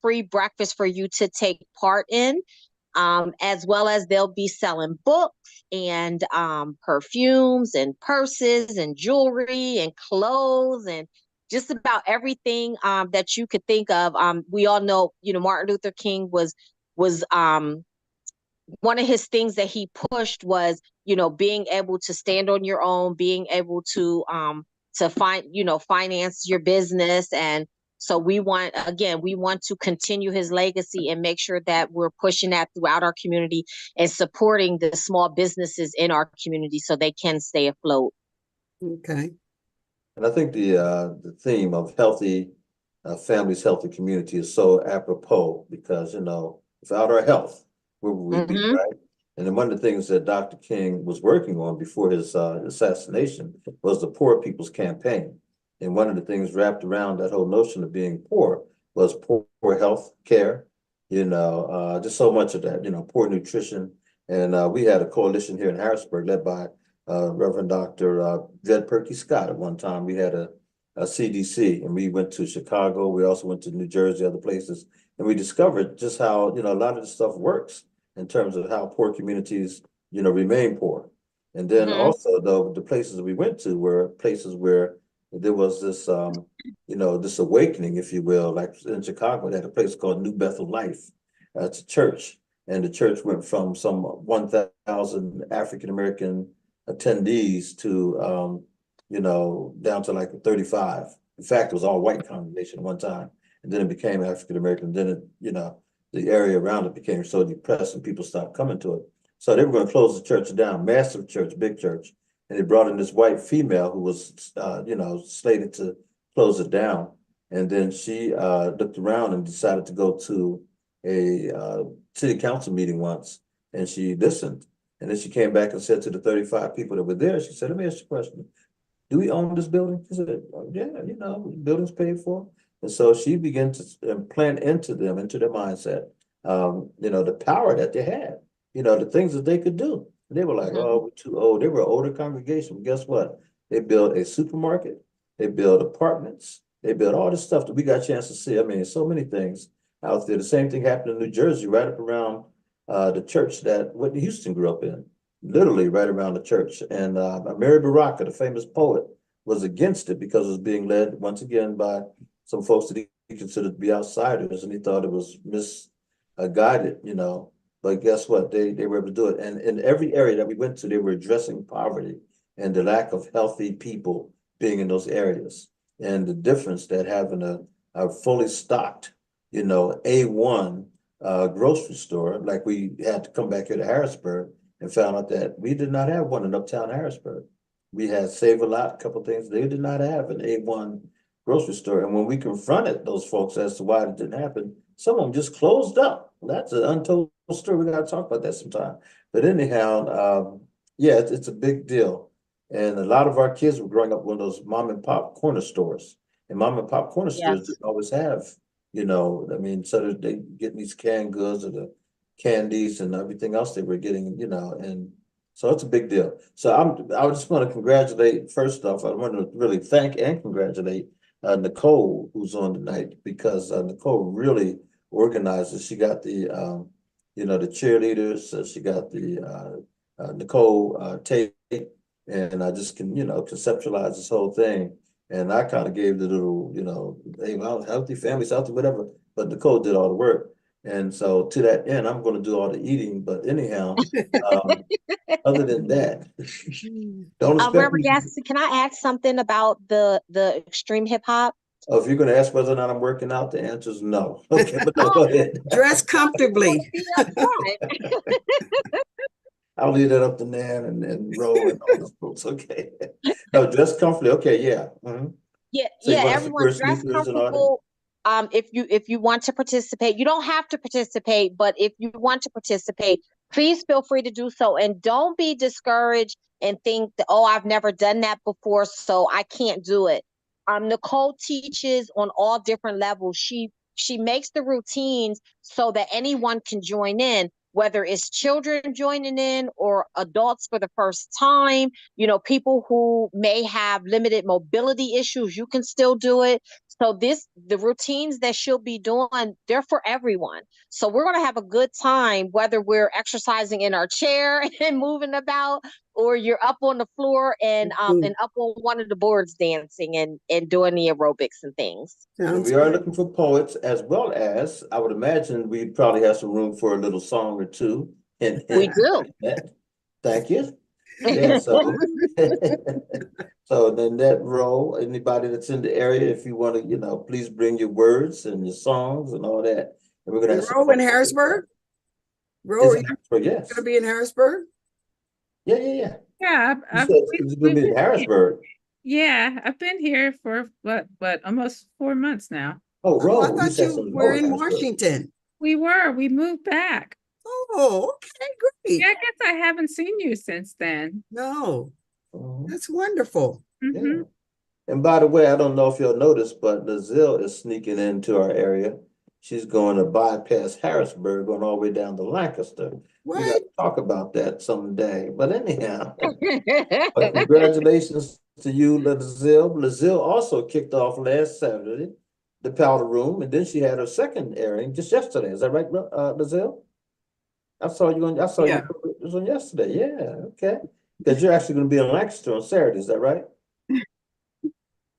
S9: free breakfast for you to take part in, as well as they'll be selling books and perfumes and purses and jewelry and clothes and just about everything that you could think of. We all know, Martin Luther King was one of his things that he pushed was, being able to stand on your own, being able to finance your business. And so we want to continue his legacy and make sure that we're pushing that throughout our community and supporting the small businesses in our community so they can stay afloat.
S7: Okay.
S2: And I think the theme of healthy families, healthy community is so apropos because, without our health, where would we be, right? And then one of the things that Dr. King was working on before his assassination was the Poor People's Campaign. And one of the things wrapped around that whole notion of being poor was poor health care, just so much of that, poor nutrition. And we had a coalition here in Harrisburg led by Reverend Dr. Jed Perky Scott. At one time, we had a CDC, and we went to Chicago. We also went to New Jersey, other places, and we discovered just how a lot of this stuff works in terms of how poor communities remain poor. And then also the places we went to were places where there was this this awakening, if you will. Like in Chicago, they had a place called New Bethel Life. It's a church, and the church went from some 1,000 African American attendees to down to like 35. In fact, it was all white congregation at one time, and then it became African American. Then it, the area around it became so depressed, and people stopped coming to it. So they were going to close the church down, massive church, big church, and they brought in this white female who was, slated to close it down. And then she looked around and decided to go to a city council meeting once, and she listened. And then she came back and said to the 35 people that were there, she said, "Let me ask you a question. Do we own this building?" She said, "Yeah, the building's paid for." And so she began to implant into their mindset, the power that they had, the things that they could do. And they were like, "Oh, we're too old." They were an older congregation. But guess what? They built a supermarket. They built apartments. They built all this stuff that we got a chance to see. I mean, so many things out there. The same thing happened in New Jersey, right up around the church that Whitney Houston grew up in. Literally right around the church. And Mary Baraka, the famous poet, was against it because it was being led once again by some folks that he considered to be outsiders, and he thought it was misguided, But guess what? They were able to do it. And in every area that we went to, they were addressing poverty and the lack of healthy people being in those areas. And the difference that having a fully stocked, A1 grocery store, like we had to come back here to Harrisburg and found out that we did not have one in Uptown Harrisburg. We had Save-A-Lot, a couple of things. They did not have an A1 grocery store. And when we confronted those folks as to why it didn't happen, some of them just closed up. That's an untold story. We got to talk about that sometime. But anyhow, it's a big deal. And a lot of our kids were growing up in one of those mom and pop corner stores. And mom and pop corner stores didn't always have, so they getting these canned goods or the candies and everything else they were getting, and So it's a big deal. So I just want to congratulate, first off, I want to really thank and congratulate Nicole, who's on tonight, because Nicole really organizes. She got the the cheerleaders, she got the Nicole Tate, and I just can, conceptualize this whole thing. And I kind of gave the little, hey, well, healthy families, healthy, whatever, but Nicole did all the work. And so to that end, I'm going to do all the eating. But anyhow, other than that, don't expect
S9: Reverend
S2: me.
S9: Gadsden, can I add something about the extreme hip hop?
S2: Oh, if you're going to ask whether or not I'm working out, the answer is no. Okay, but no, go ahead.
S7: Dress comfortably.
S2: I'll leave that up to Nan and Ro and all those folks. Okay. No, dress comfortably. Okay, yeah.
S9: Yeah,
S2: So you
S9: yeah,
S2: want us to wear
S9: everyone dress
S2: sneakers and all that?
S9: comfortable. If you want to participate, you don't have to participate, but if you want to participate, please feel free to do so. And don't be discouraged and think that, oh, I've never done that before, so I can't do it. Nicole teaches on all different levels. She makes the routines so that anyone can join in, whether it's children joining in or adults for the first time, people who may have limited mobility issues, you can still do it. So the routines that she'll be doing, they're for everyone. So we're going to have a good time, whether we're exercising in our chair and moving about, or you're up on the floor and up on one of the boards dancing and doing the aerobics and things.
S2: And we are looking for poets, as well as I would imagine we'd probably have some room for a little song or two.
S9: We do.
S2: Thank you. Yeah, so so then that role, anybody that's in the area, if you want to, please bring your words and your songs and all that. And we're gonna have
S7: Ro in Harrisburg? Ro, are you
S2: yes.
S7: gonna be in Harrisburg?
S2: Yeah.
S4: Yeah,
S2: It's gonna be in Harrisburg.
S4: Yeah, I've been here for what almost 4 months now.
S2: Oh, Ro,
S7: I thought you were in Washington.
S4: We moved back.
S7: Oh, okay, great.
S4: Yeah, I guess I haven't seen you since then.
S7: No, that's wonderful.
S2: Yeah. And by the way, I don't know if you'll notice, but Lazille is sneaking into our area. She's going to bypass Harrisburg, going all the way down to Lancaster.
S7: What?
S2: We got to talk about that someday. But anyhow, but congratulations to you, Lazille. Lazille also kicked off last Saturday, the Powder Room, and then she had her second airing just yesterday. Is that right, Lazille? I saw you on. You. It was on yesterday. Yeah, okay. Because you're actually going to be in Lancaster on Saturday. Is that right?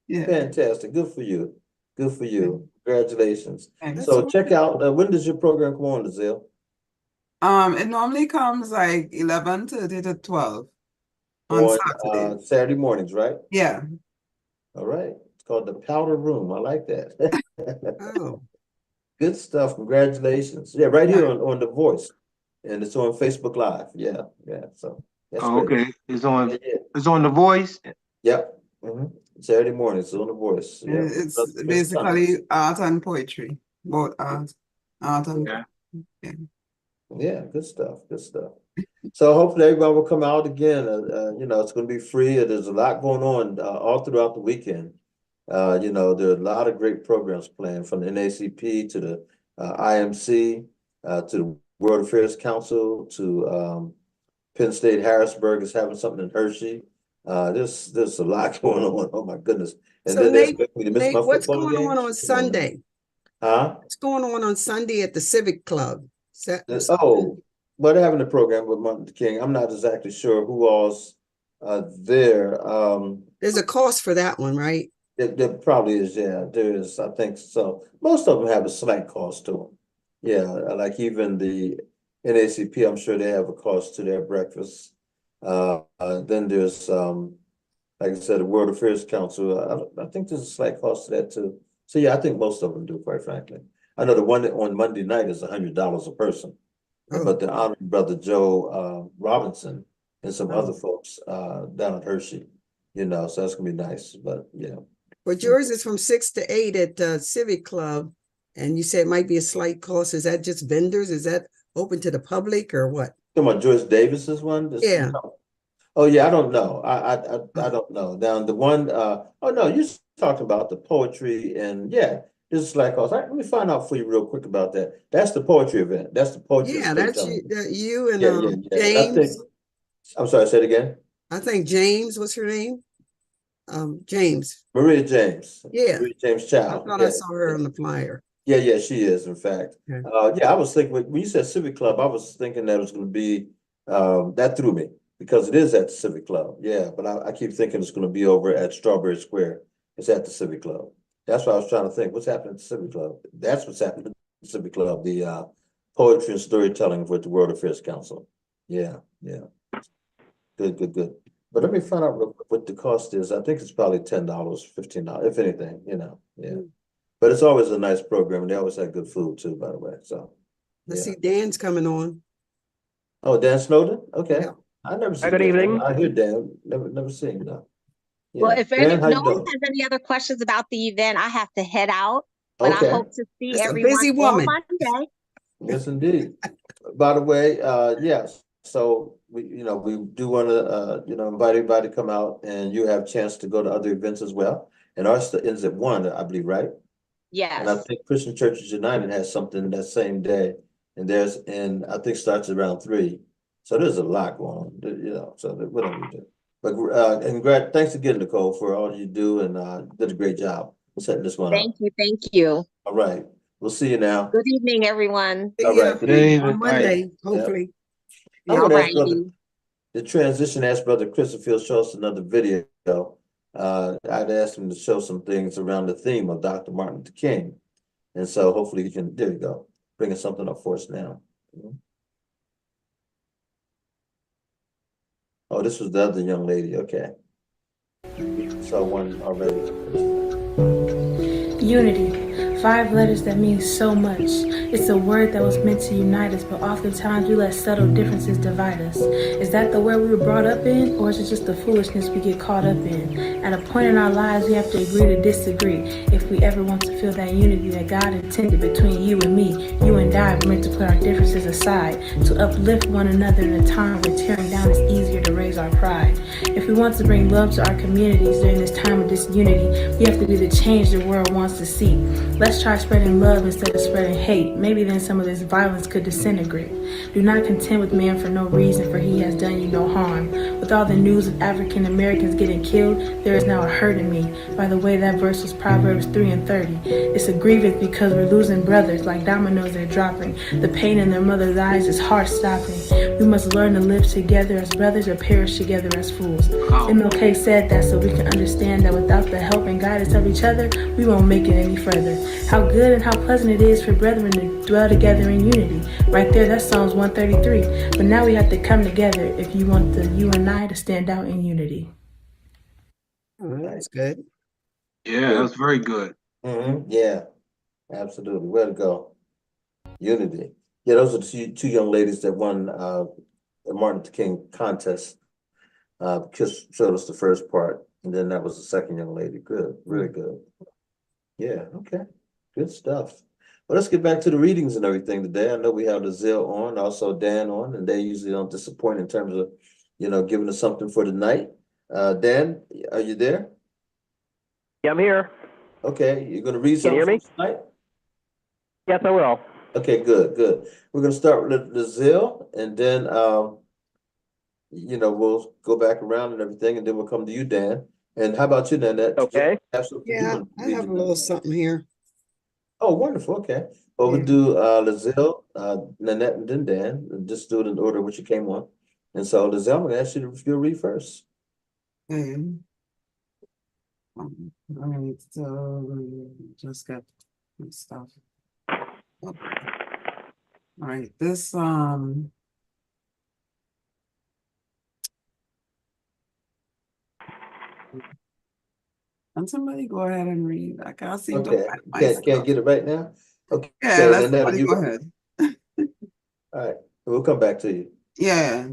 S8: Yeah.
S2: Fantastic. Good for you. Good for you. Congratulations.
S8: Thanks.
S2: So check out, when does your program come on, Lazille?
S8: It normally comes like 11:30 to 12 on Saturday.
S2: Saturday mornings, right?
S8: Yeah.
S2: All right. It's called the Powder Room. I like that.
S7: Oh.
S2: Good stuff. Congratulations. Yeah, right here on The Voice. And it's on Facebook Live. Yeah. So that's great.
S1: Okay. It's on The Voice.
S2: Yep. Saturday mornings on The Voice. Yeah.
S8: It's basically art and poetry. Both art and
S2: yeah, good stuff. So hopefully everybody will come out again. It's going to be free. There's a lot going on all throughout the weekend. There are a lot of great programs planned, from the NACP to the IMC to the World Affairs Council to Penn State. Harrisburg is having something in Hershey. There's a lot going on. Oh my goodness! And
S7: so
S2: then
S7: Nate,
S2: what's
S7: going on Sunday?
S2: Huh?
S7: What's going on Sunday at the Civic Club?
S2: Well, they're having a program with Martin Luther King. I'm not exactly sure who all's there.
S7: There's a cost for that one, right?
S2: There probably is, yeah. There is, I think so. Most of them have a slight cost to them. Yeah, like even the NACP, I'm sure they have a cost to their breakfast. Then there's, like I said, the World Affairs Council. I think there's a slight cost to that too. So yeah, I think most of them do, quite frankly. I know the one on Monday night is $100 a person, but the Honorable Brother Joe Robinson and some other folks down at Hershey, so that's gonna be nice. But yeah.
S7: But yours is from 6 to 8 at Civic Club, and you said it might be a slight cost. Is that just vendors? Is that open to the public or what?
S2: Talking about Joyce Davis's one?
S7: Yeah.
S2: Oh yeah, I don't know. I don't know. Down the one. Oh no, you're talking about the poetry, and yeah. This is like, let me find out for you real quick about that. That's the poetry event. That's the poetry.
S7: Yeah, that's you and James.
S2: I'm sorry, say it again.
S7: I think James, what's her name? James.
S2: Maria James.
S7: Yeah.
S2: Maria James
S7: I
S2: Child.
S7: thought
S2: Yeah.
S7: I saw her on the flyer.
S2: Yeah, she is, in fact.
S7: Okay.
S2: Yeah, I was thinking when you said Civic Club, I was thinking that it was going to be that threw me because it is at the Civic Club. Yeah, but I keep thinking it's going to be over at Strawberry Square. It's at the Civic Club. That's what I was trying to think. What's happening at the Civic Club? That's what's happening at the Civic Club, the poetry and storytelling with the World Affairs Council. Yeah. Good. But let me find out what the cost is. I think it's probably $10, $15, if anything, yeah. But it's always a nice program, and they always have good food too, by the way. So
S7: I see Dan's coming on.
S2: Oh, Dan Snowden? Okay.
S7: Yeah.
S2: I never seen
S10: Good
S2: Dan.
S10: evening.
S2: I hear Dan. Never seen him. No.
S9: Well,
S2: Yeah.
S9: if
S2: Dan, how
S9: no
S2: you
S9: one
S2: doing?
S9: has any other questions about the event, I have to head out. But I
S2: Okay.
S9: hope to see
S7: It's a
S9: everyone
S7: busy
S9: on
S7: woman.
S9: Monday.
S2: Yes, indeed. By the way, yes. So we do want to invite everybody to come out, and you have a chance to go to other events as well. And ours ends at 1, I believe, right? And I
S9: Yes.
S2: think Christian Churches United has something that same day, and I think starts around 3. So there's a lot going on, so whatever you do. But thanks again, Nicole, for all you do, and did a great job setting this one up.
S9: Thank you.
S2: All right, we'll see you now.
S9: Good evening, everyone.
S2: All right, good
S1: Hey,
S2: evening.
S7: On Monday, hopefully.
S2: I'm
S9: All
S2: gonna ask
S9: righty.
S2: the transition. Ask Brother Christopher show us another video. I'd asked him to show some things around the theme of Dr. Martin Luther King, and so hopefully you can. There you go, bringing something up for us now. Oh, this was the other young lady. Okay, saw one already.
S11: Unity. 5 letters that mean so much. It's a word that was meant to unite us, but oftentimes we let subtle differences divide us. Is that the word we were brought up in, or is it just the foolishness we get caught up in? At a point in our lives, we have to agree to disagree if we ever want to feel that unity that God intended between you and me. You and I were meant to put our differences aside, to uplift one another in a time when tearing down is easier to raise our pride. If we want to bring love to our communities during this time of disunity, we have to do the change the world wants to see. Let's try spreading love instead of spreading hate. Maybe then some of this violence could disintegrate. Do not contend with man for no reason, for he has done you no harm. With all the news of African Americans getting killed, there is now a hurt in me. By the way, that verse was Proverbs 3:30. It's a grievance because we're losing brothers like dominoes they're dropping. The pain in their mother's eyes is heart stopping. We must learn to live together as brothers or perish together as fools. MLK said that so we can understand that without the help and guidance of each other, we won't make it any further. How good and how pleasant it is for brethren to dwell together in unity. Right there, that's Psalms 133. But now we have to come together if you want you and I to stand out in unity.
S7: Oh, that's good.
S1: Yeah, that was very good.
S2: Yeah, absolutely. Way to go. Unity. Yeah, those are the two young ladies that won the Martin Luther King contest. Kiss showed us the first part, and then that was the second young lady. Good, really good. Yeah, okay. Good stuff. Well, let's get back to the readings and everything today. I know we have the Zill on, also Dan on, and they usually don't disappoint in terms of, giving us something for the night. Dan, are you there?
S10: Yeah, I'm here.
S2: Okay, you're going to read
S10: Can you
S2: something
S10: hear me?
S2: for us tonight?
S10: Yes, I will.
S2: Okay, good. We're going to start with the Zill, and then, we'll go back around and everything, and then we'll come to you, Dan. And how about you, Nanette?
S10: Okay.
S7: Yeah, I have a little something here.
S2: Oh, wonderful. Okay. Well, we'll do Lizelle, Nanette, and then Dan. And just do it in order which you came on. And so, Lizelle, I'm going to ask you to read first.
S8: Okay. All right, so just got my stuff. All right, this and somebody go ahead and read. I can't seem to find my
S2: Can't
S8: stuff.
S2: get it right now? Okay.
S8: Yeah, let
S2: Nanette,
S8: somebody go ahead.
S2: All right, we'll come back to you.
S8: Yeah,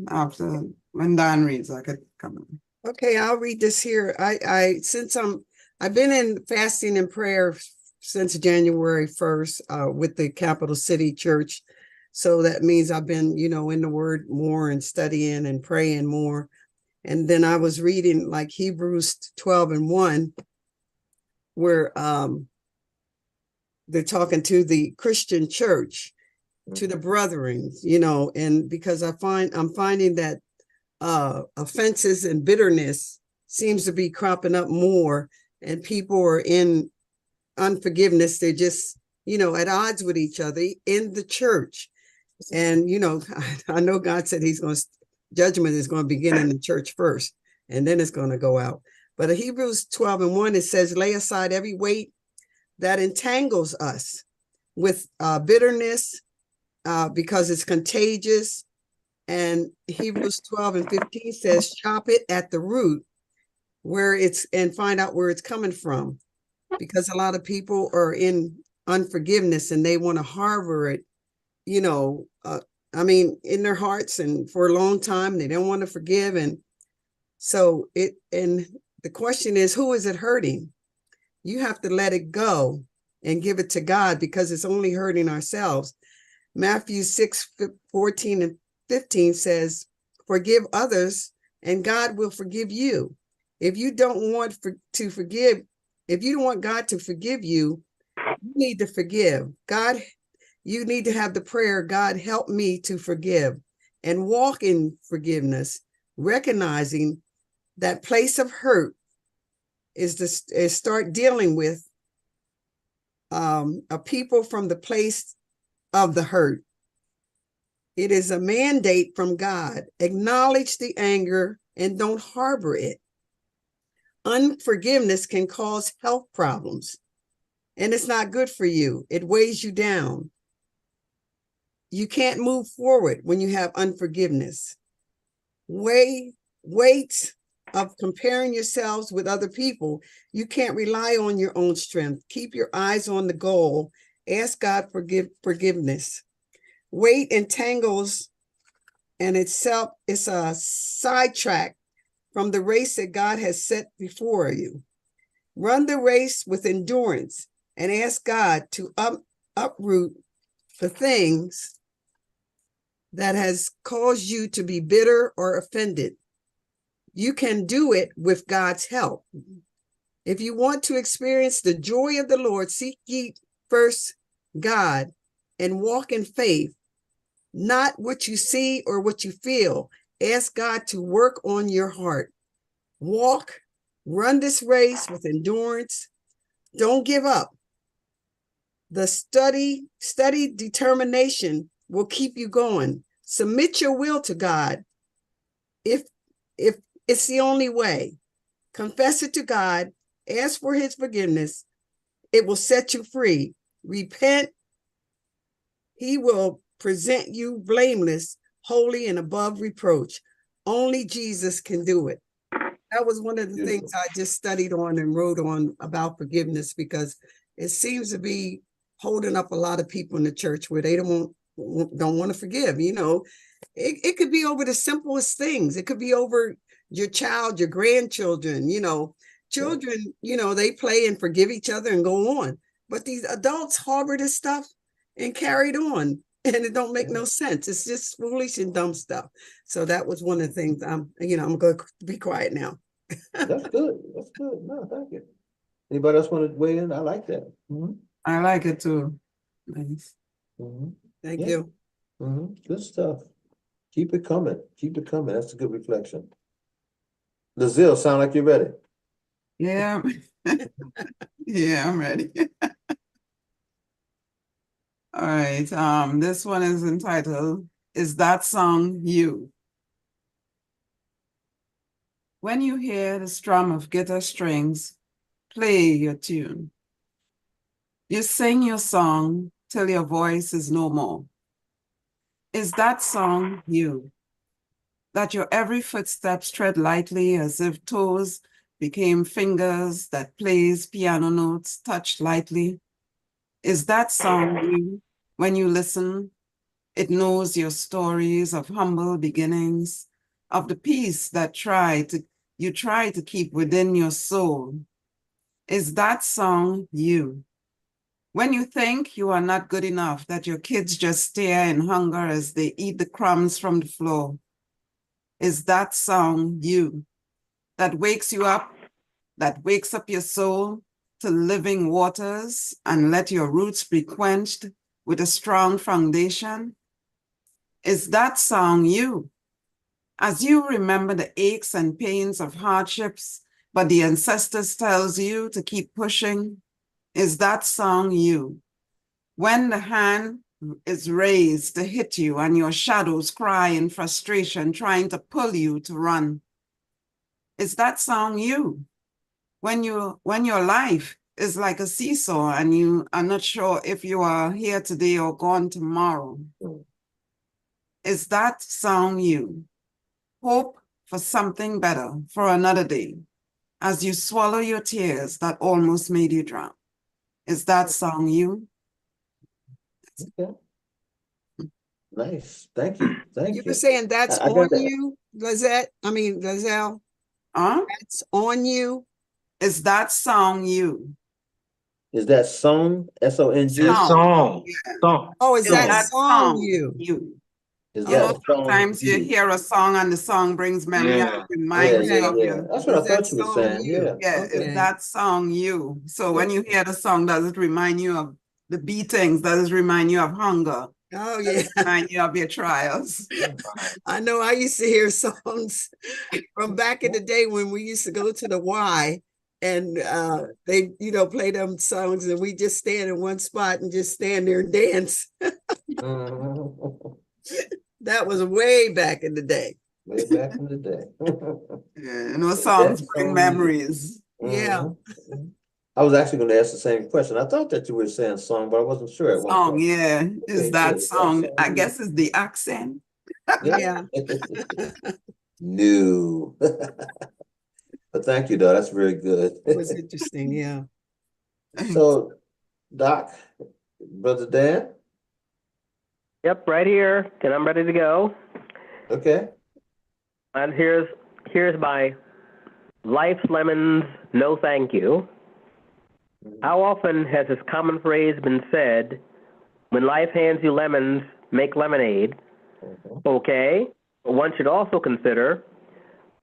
S8: after when Dan reads, I could come in.
S7: Okay, I'll read this here. I've been in fasting and prayer since January 1st with the Capital City Church. So that means I've been, in the word more and studying and praying more. And then I was reading like Hebrews 12:1, where they're talking to the Christian church, to the brethren, and because I'm finding that offenses and bitterness seems to be cropping up more, and people are in unforgiveness. They're just, at odds with each other in the church. And, I know God said judgment is going to begin in the church first, and then it's going to go out. But in Hebrews 12:1, it says, lay aside every weight that entangles us with bitterness, because it's contagious. And Hebrews 12:15 says, chop it at the root and find out where it's coming from. Because a lot of people are in unforgiveness and they want to harbor it, in their hearts, and for a long time, they don't want to forgive. And so and the question is, who is it hurting? You have to let it go and give it to God, because it's only hurting ourselves. Matthew 6:14 and 15 says, forgive others and God will forgive you. If you don't want to forgive, if you don't want God to forgive you, you need to forgive. God, you need to have the prayer, God, help me to forgive, and walk in forgiveness, recognizing that place of hurt is start dealing with a people from the place of the hurt. It is a mandate from God. Acknowledge the anger and don't harbor it. Unforgiveness can cause health problems, and it's not good for you. It weighs you down. You can't move forward when you have unforgiveness. Weight of comparing yourselves with other people. You can't rely on your own strength. Keep your eyes on the goal. Ask God for forgiveness. Weight entangles, and it's a sidetrack from the race that God has set before you. Run the race with endurance and ask God to uproot the things that has caused you to be bitter or offended. You can do it with God's help. If you want to experience the joy of the Lord, seek ye first God and walk in faith, not what you see or what you feel. Ask God to work on your heart. Run this race with endurance. Don't give up. The steady determination will keep you going. Submit your will to God. If it's the only way, confess it to God, ask for his forgiveness. It will set you free. Repent. He will present you blameless, holy, and above reproach. Only Jesus can do it. That was one of the things I just studied on and wrote on about forgiveness, because it seems to be holding up a lot of people in the church where they don't want to forgive. It could be over the simplest things. It could be over your child, your grandchildren, children, they play and forgive each other and go on. But these adults harbor this stuff and carry it on, and it don't make no sense. It's just foolish and dumb stuff. So that was one of the things I'm going to be quiet now.
S2: That's good. That's good. No, thank you. Anybody else want to weigh in? I like that. Mm-hmm.
S8: I like it too. Nice.
S2: Mm-hmm.
S7: Thank you.
S2: Mm-hmm. Good stuff. Keep it coming. Keep it coming. That's a good reflection. Lazille, sound like you're ready.
S8: Yeah. Yeah, I'm ready. All right. This one is entitled, Is That Song You? When you hear the strum of guitar strings, play your tune. You sing your song till your voice is no more. Is that song you? That your every footsteps tread lightly as if toes became fingers that plays piano notes touched lightly? Is that song you? When you listen, it knows your stories of humble beginnings, of the peace that you try to keep within your soul. Is that song you? When you think you are not good enough, that your kids just stare in hunger as they eat the crumbs from the floor. Is that song you? That wakes you up, that wakes up your soul to living waters and let your roots be quenched with a strong foundation? Is that song you? As you remember the aches and pains of hardships, but the ancestors tells you to keep pushing, is that song you? When the hand is raised to hit you and your shadows cry in frustration, trying to pull you to run, is that song you? When your life is like a seesaw and you are not sure if you are here today or gone tomorrow, is that song you? Hope for something better for another day as you swallow your tears that almost made you drown. Is that song you?
S2: Okay. Nice. Thank you. Thank
S7: You
S2: you.
S7: were saying that's
S2: I
S7: on
S2: got that.
S7: you, Lizette? I mean, Lizelle,
S8: Huh?
S7: that's on you.
S8: Is that song you?
S2: Is that song? S-O-N-G?
S1: That
S8: Song.
S1: song.
S8: Yeah.
S1: Song.
S7: Oh, is
S8: Is
S7: that
S2: Song.
S8: that
S7: song
S8: song
S7: you?
S8: you?
S2: Is
S8: You know,
S2: that
S7: Oh,
S2: song
S8: sometimes you
S2: you?
S8: hear a song and the song brings memory and
S1: Yeah.
S2: Yeah,
S8: reminds you
S2: yeah,
S7: okay.
S8: of
S2: yeah.
S8: your,
S2: That's what
S7: Is
S2: I
S7: that
S2: thought you were
S7: song
S2: saying.
S7: you?
S2: Yeah.
S8: yeah, is
S2: Okay.
S8: that song you? So when
S2: Yeah.
S8: you hear the song, does it remind you of the beatings? Does it remind you of hunger?
S7: Oh,
S8: Does
S7: yeah.
S8: it remind you of your trials?
S1: Right.
S7: I know I used to hear songs from back in the day when we used to go to the Y and they, play them songs and we just stand in one spot and just stand there and dance.
S2: Mhm.
S7: That was way back in the day.
S2: Way back in the day.
S8: Yeah,
S2: Is
S8: songs
S2: that
S8: bring
S2: song you?
S8: memories.
S7: Yeah.
S2: Mhm. I was actually going to ask the same question. I thought that you were saying song, but I wasn't sure at one
S8: Song,
S2: point.
S8: yeah. Is
S2: Okay,
S8: that
S2: good. Is that
S8: song? I
S2: you?
S8: guess it's the accent.
S7: Yeah.
S2: No. But thank you, though. That's very good.
S7: It was interesting. Yeah.
S2: So, Doc, Brother Dan,
S10: Yep, right here, and I'm ready to go.
S2: okay.
S10: And here's my Life's Lemons, No Thank You. How often has this common phrase been said, when life hands you lemons, make lemonade? Okay, but one should also consider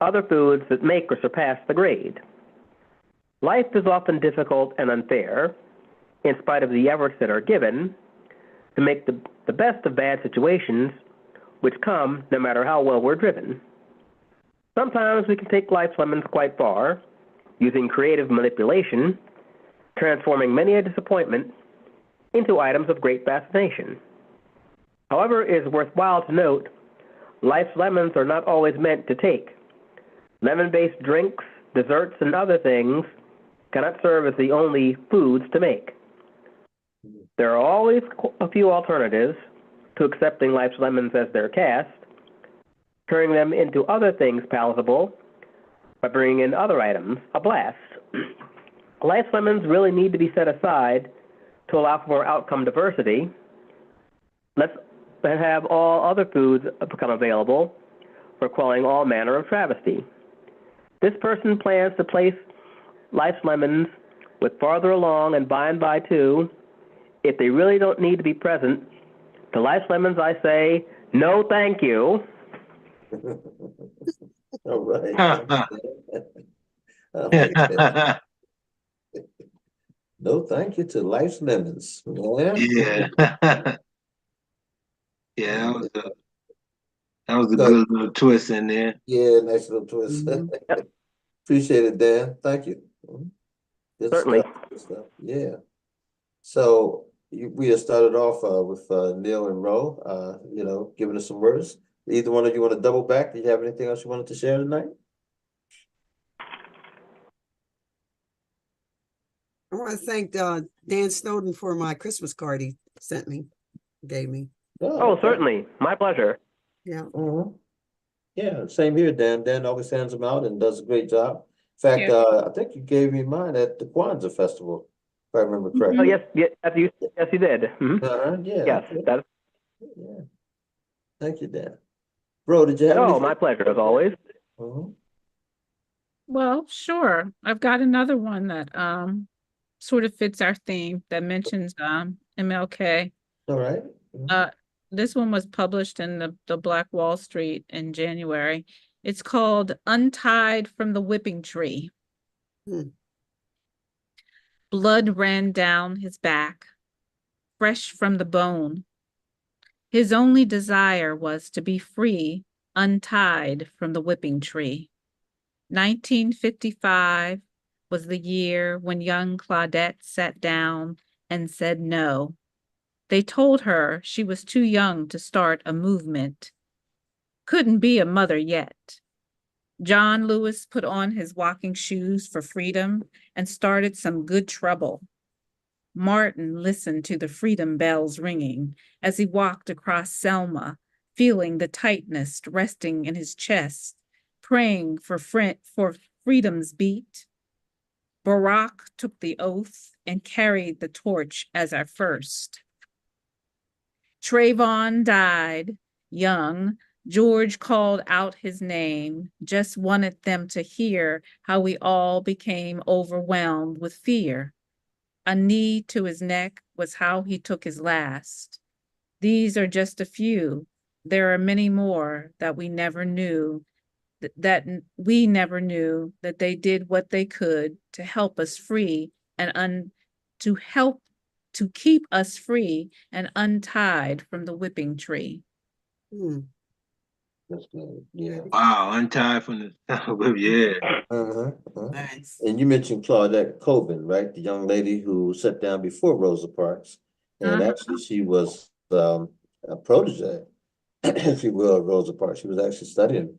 S10: other foods that make or surpass the grade. Life is often difficult and unfair, in spite of the efforts that are given to make the best of bad situations, which come no matter how well we're driven. Sometimes we can take life's lemons quite far, using creative manipulation, transforming many a disappointment into items of great fascination. However, it is worthwhile to note, life's lemons are not always meant to take. Lemon-based drinks, desserts, and other things cannot serve as the only foods to make. There are always a few alternatives to accepting life's lemons as their cast, turning them into other things palatable by bringing in other items, a blast. Life's lemons really need to be set aside to allow for more outcome diversity. Let's have all other foods become available for quelling all manner of travesty. This person plans to place life's lemons with farther along and by and by too. If they really don't need to be present, to life's lemons I say, no thank you.
S2: All right. I like that. No, thank you to Life's Lemons.
S1: Yeah. Yeah, that was a
S2: So,
S1: good little twist in there.
S2: yeah, nice little twist.
S10: Yep.
S2: Appreciate it, Dan. Thank you. Good
S10: Certainly.
S2: stuff. Good stuff. Yeah. So we have started off with Neil and Ro, giving us some words. Either one of you want to double back? Do you have anything else you wanted to share tonight?
S7: I want to thank Dan Snowden for my Christmas card he gave me.
S10: Oh,
S2: okay.
S10: certainly. My pleasure.
S7: Yeah.
S2: Mhm. Yeah, same here, Dan. Dan always hands them out and does a great job. In fact,
S4: Yeah.
S2: I think you gave me mine at the Kwanzaa Festival, if I remember correctly.
S10: Oh, yes, you did. Mhm.
S2: Yeah.
S10: Yes,
S2: Okay.
S10: that's.
S2: Yeah. Thank you, Dan. Bro, did you have
S10: Oh,
S2: anything?
S10: my pleasure as always.
S2: Mhm.
S4: Well, sure. I've got another one that sort of fits our theme that mentions MLK.
S2: All right.
S4: This one was published in the Black Wall Street in January. It's called Untied from the Whipping Tree. Blood ran down his back, fresh from the bone. His only desire was to be free untied from the whipping tree. 1955 was the year when young Claudette sat down and said no. They told her she was too young to start a movement, couldn't be a mother yet. John Lewis put on his walking shoes for freedom and started some good trouble. Martin listened to the freedom bells ringing as he walked across Selma, feeling the tightness resting in his chest, praying for freedom's beat. Barack took the oath and carried the torch as our first. Trayvon died young. George called out his name, just wanted them to hear how we all became overwhelmed with fear. A knee to his neck was how he took his last. These are just a few. There are many more that we never knew, that they did what they could to help us free and to keep us free and untied from the whipping tree.
S2: That's good. Yeah.
S1: Wow, untied from the yeah.
S8: Nice.
S2: And you mentioned Claudette Colvin, right? The young lady who sat down before Rosa Parks. And actually she was a protege, if you will, of Rosa Parks. She was actually studying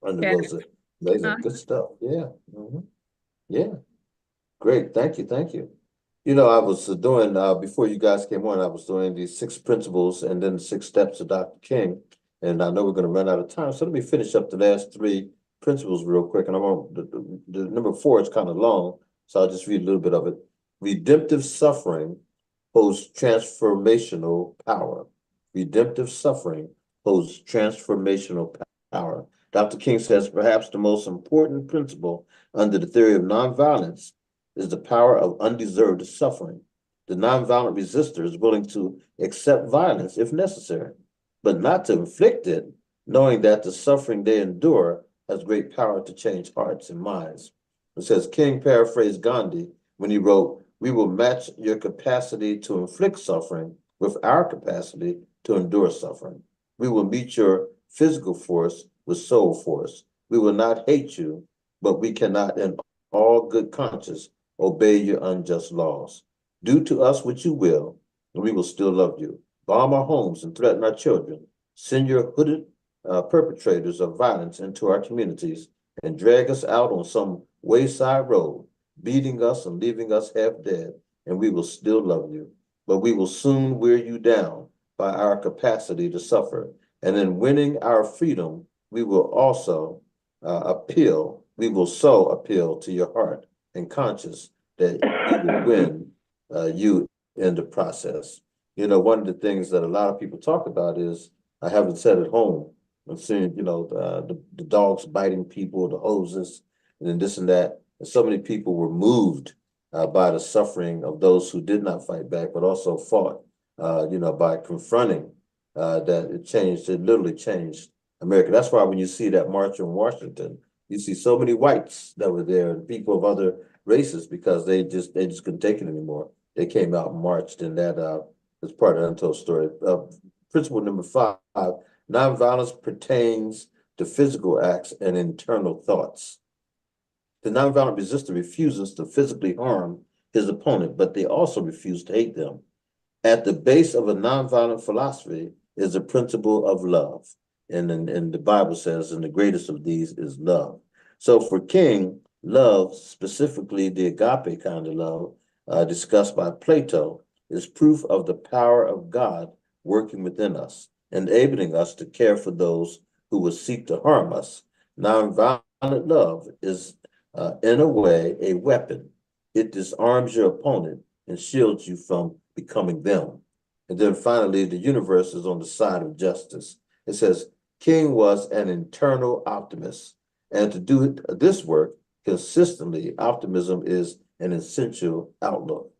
S2: under Rosa. Amazing, good stuff. Yeah. Yeah. Great. Thank you. Thank you. You know, I was doing, before you guys came on, I was doing these 6 principles and then 6 steps of Dr. King. And I know we're going to run out of time. So let me finish up the last 3 principles real quick. And I want the number 4 is kind of long. So I'll just read a little bit of it. Redemptive suffering holds transformational power. Redemptive suffering holds transformational power. Dr. King says perhaps the most important principle under the theory of nonviolence is the power of undeserved suffering. The nonviolent resistor is willing to accept violence if necessary, but not to inflict it, knowing that the suffering they endure has great power to change hearts and minds. It says King paraphrased Gandhi when he wrote, "We will match your capacity to inflict suffering with our capacity to endure suffering. We will meet your physical force with soul force. We will not hate you, but we cannot in all good conscience obey your unjust laws. Do to us what you will, and we will still love you. Bomb our homes and threaten our children. Send your hooded perpetrators of violence into our communities and drag us out on some wayside road, beating us and leaving us half dead, and we will still love you. But we will soon wear you down by our capacity to suffer. And in winning our freedom, we will also we will so appeal to your heart and conscience that we will win you in the process." You know, one of the things that a lot of people talk about is, I haven't said at home, I'm seeing, you know, the dogs biting people, the hoses, and then this and that. And so many people were moved by the suffering of those who did not fight back, but also fought, you know, by confronting that it literally changed America. That's why when you see that march in Washington, you see so many whites that were there and people of other races, because they just couldn't take it anymore. They came out and marched, and that is part of the untold story. Principle number 5, nonviolence pertains to physical acts and internal thoughts. The nonviolent resistor refuses to physically harm his opponent, but they also refuse to hate them. At the base of a nonviolent philosophy is the principle of love. And the Bible says, and the greatest of these is love. So for King, love, specifically the agape kind of love discussed by Plato, is proof of the power of God working within us, enabling us to care for those who would seek to harm us. Nonviolent love is, in a way, a weapon. It disarms your opponent and shields you from becoming them. And then finally, the universe is on the side of justice. It says, King was an internal optimist. And to do this work consistently, optimism is an essential outlook.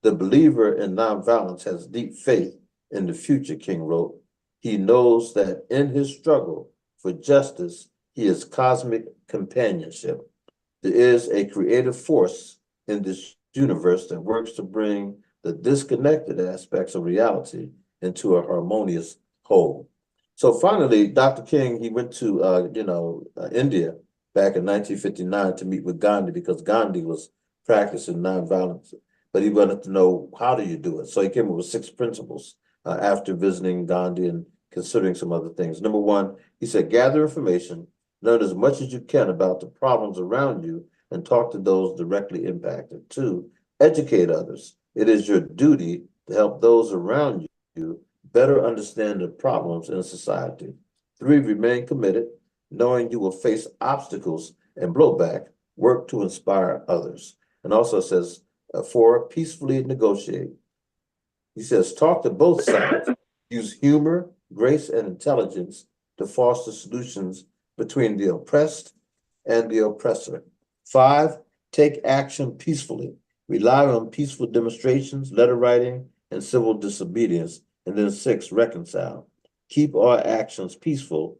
S2: The believer in nonviolence has deep faith in the future, King wrote. He knows that in his struggle for justice, he is cosmic companionship. There is a creative force in this universe that works to bring the disconnected aspects of reality into a harmonious whole. So finally, Dr. King, he went to, India back in 1959 to meet with Gandhi because Gandhi was practicing nonviolence, but he wanted to know how do you do it. So he came up with 6 principles after visiting Gandhi and considering some other things. Number 1, he said, gather information, learn as much as you can about the problems around you, and talk to those directly impacted. 2, educate others. It is your duty to help those around you better understand the problems in society. 3, remain committed, knowing you will face obstacles and blowback, work to inspire others. And also says, 4, peacefully negotiate. He says, talk to both sides, use humor, grace, and intelligence to foster solutions between the oppressed and the oppressor. 5, take action peacefully. Rely on peaceful demonstrations, letter writing, and civil disobedience. And then 6, reconcile. Keep our actions peaceful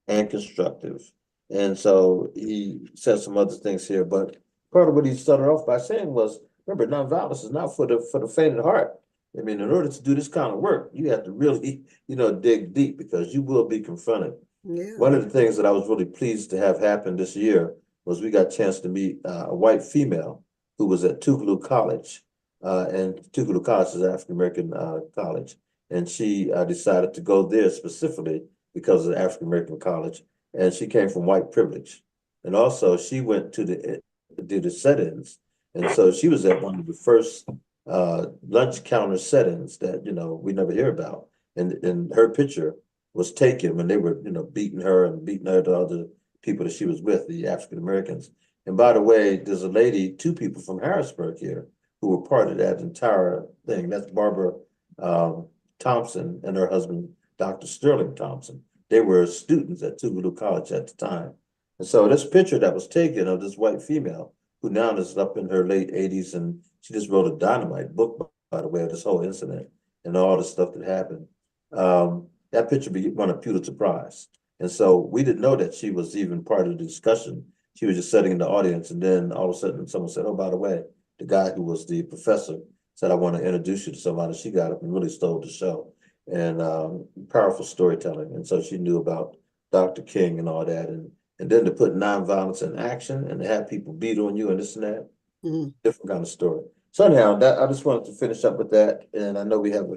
S2: and constructive. And so he says some other things here, but part of what he started off by saying was, remember, nonviolence is not for the faint of heart. I mean, in order to do this kind of work, you have to really, dig deep because you will be confronted.
S7: Yeah.
S2: One of the things that I was really pleased to have happen this year was we got a chance to meet a white female who was at Tougaloo College. And Tougaloo College is an African-American college. And she decided to go there specifically because of the African-American college. And she came from white privilege. And also she went to the set-ins. And so she was at one of the first lunch counter set-ins that, we never hear about. And her picture was taken when they were, beating her and beating her to other people that she was with, the African-Americans. And by the way, there's a lady, 2 people from Harrisburg here who were part of that entire thing. That's Barbara Thompson and her husband, Dr. Sterling Thompson. They were students at Tougaloo College at the time. And so this picture that was taken of this white female, who now is up in her late 80s, and she just wrote a dynamite book, by the way, of this whole incident and all the stuff that happened. That picture won a Pulitzer Prize. And so we didn't know that she was even part of the discussion. She was just sitting in the audience, and then all of a sudden someone said, oh, by the way, the guy who was the professor said, I want to introduce you to somebody. She got up and really stole the show. And powerful storytelling. And so she knew about Dr. King and all that. And then to put nonviolence in action and to have people beat on you and this and that, different kind of story. So anyhow, I just wanted to finish up with that. And I know we have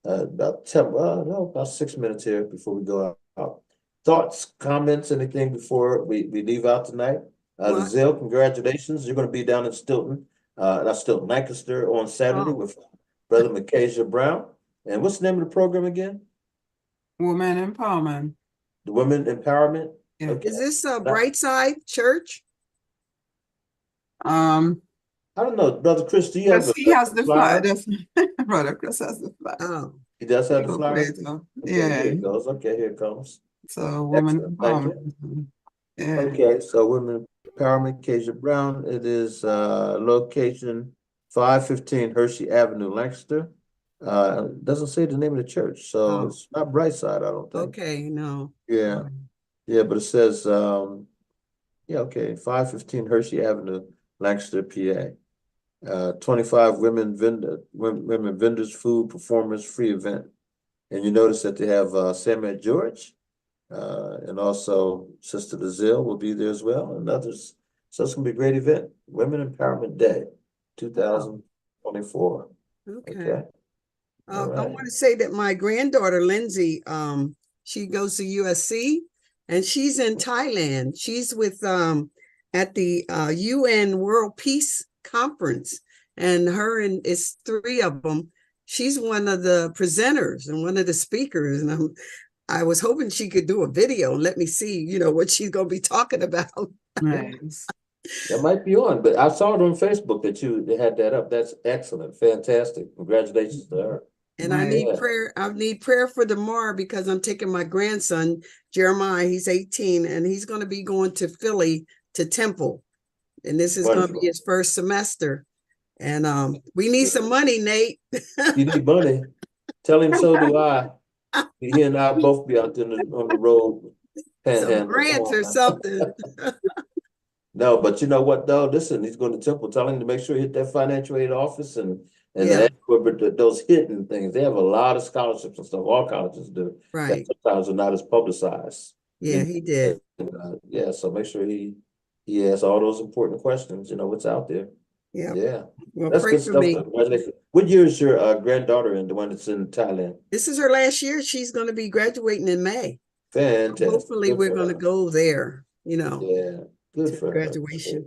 S2: about 6 minutes here before we go out. Thoughts, comments, anything before we leave out tonight? Lizelle, congratulations. You're going to be down in Lancaster on Saturday with Brother Micaiah Brown. And what's the name of the program again?
S8: Women Empowerment.
S2: The Women Empowerment?
S8: Yeah.
S2: Okay.
S7: Is this a Brightside Church?
S2: I don't know, Brother Chris, do you have
S8: he has the flyer?
S2: Brother
S8: Chris has the flyer.
S7: Oh.
S2: He does have the flyer?
S8: Okay,
S2: yeah. Here it goes. Okay, here it comes.
S8: So Women Empowerment.
S2: Yeah. Okay, so Women Empowerment, Micaiah Brown. It is location 515 Hershey Avenue, Lancaster. Doesn't say the name of the church, so it's not Brightside, I don't think.
S7: Okay, no.
S2: Yeah. Yeah, but it says 515 Hershey Avenue, Lancaster, PA. 25 women vendors, food, performers, free event. And you notice that they have Samuel George, and also Sister Lizelle will be there as well, and others. So it's gonna be a great event. Women Empowerment Day, 2024. Okay.
S7: I want to say that my granddaughter, Lindsay, she goes to USC and she's in Thailand. She's with at the UN World Peace Conference, and it's 3 of them. She's one of the presenters and one of the speakers. And I was hoping she could do a video and let me see, what she's going to be talking about.
S8: Nice.
S2: That might be on, but I saw it on Facebook that they had that up. That's excellent. Fantastic. Congratulations to her.
S7: And I need prayer. I need prayer for tomorrow because I'm taking my grandson, Jeremiah, he's 18, and he's going to be going to Philly to Temple. And this is going to be his first semester. And we need some money, Nate.
S2: You need money. Tell him so do I. He and I both be out there on the road.
S7: Some grants or something.
S2: No, but you know what though? Listen, he's going to Temple. Tell him to make sure he hit that financial aid office and And
S7: Yeah.
S2: those hidden things, they have a lot of scholarships and stuff. All colleges do.
S7: Right.
S2: That sometimes are not as publicized.
S7: Yeah, he did.
S2: Yeah, so make sure he asks all those important questions. You know what's out there.
S7: Yeah.
S2: Yeah,
S7: Well,
S2: that's
S7: pray
S2: good
S7: for
S2: stuff.
S7: me.
S2: Congratulations. What year is your granddaughter in, the one that's in Thailand?
S7: This is her last year. She's going to be graduating in May.
S2: Fantastic.
S7: Hopefully,
S2: Good
S7: we're
S2: for
S7: going to
S2: her.
S7: go there. You know.
S2: Yeah, good
S7: to
S2: for her.
S7: graduation.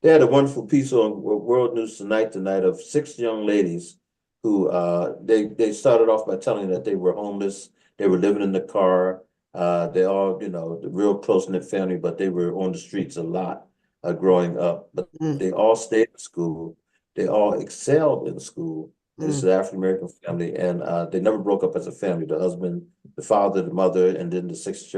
S2: They had a wonderful piece on World News tonight of 6 young ladies who they started off by telling that they were homeless, they were living in the car, they all, you know, the real close-knit family, but they were on the streets a lot growing up. But they all stayed in school, they all excelled in school. And this is an African-American family, and they never broke up as a family. The husband, the father, the mother, and then the six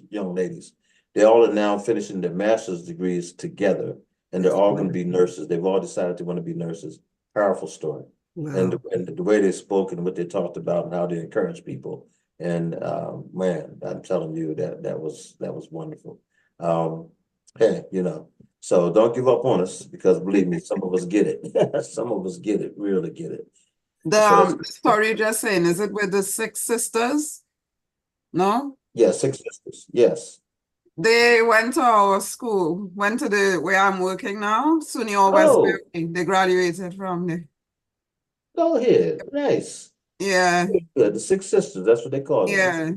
S2: young ladies. They all are now finishing their master's degrees together. And they're all going to be nurses. They've all decided they want to be nurses. Powerful story.
S7: Wow.
S2: And the way they spoke and what they talked about and how they encourage people. And man, I'm telling you that was wonderful. Hey, you know, so don't give up on us, because believe me, some of us get it. Some of us get it, really get it.
S8: The story you're just saying, is it with the 6 sisters? No?
S2: Yeah, 6 sisters. Yes.
S8: They went to our school, went to the where I'm working now, SUNY Westbury. They graduated from there.
S2: Go ahead. Nice.
S8: Yeah.
S2: Good. The 6 sisters, that's what they call them.
S8: Yeah.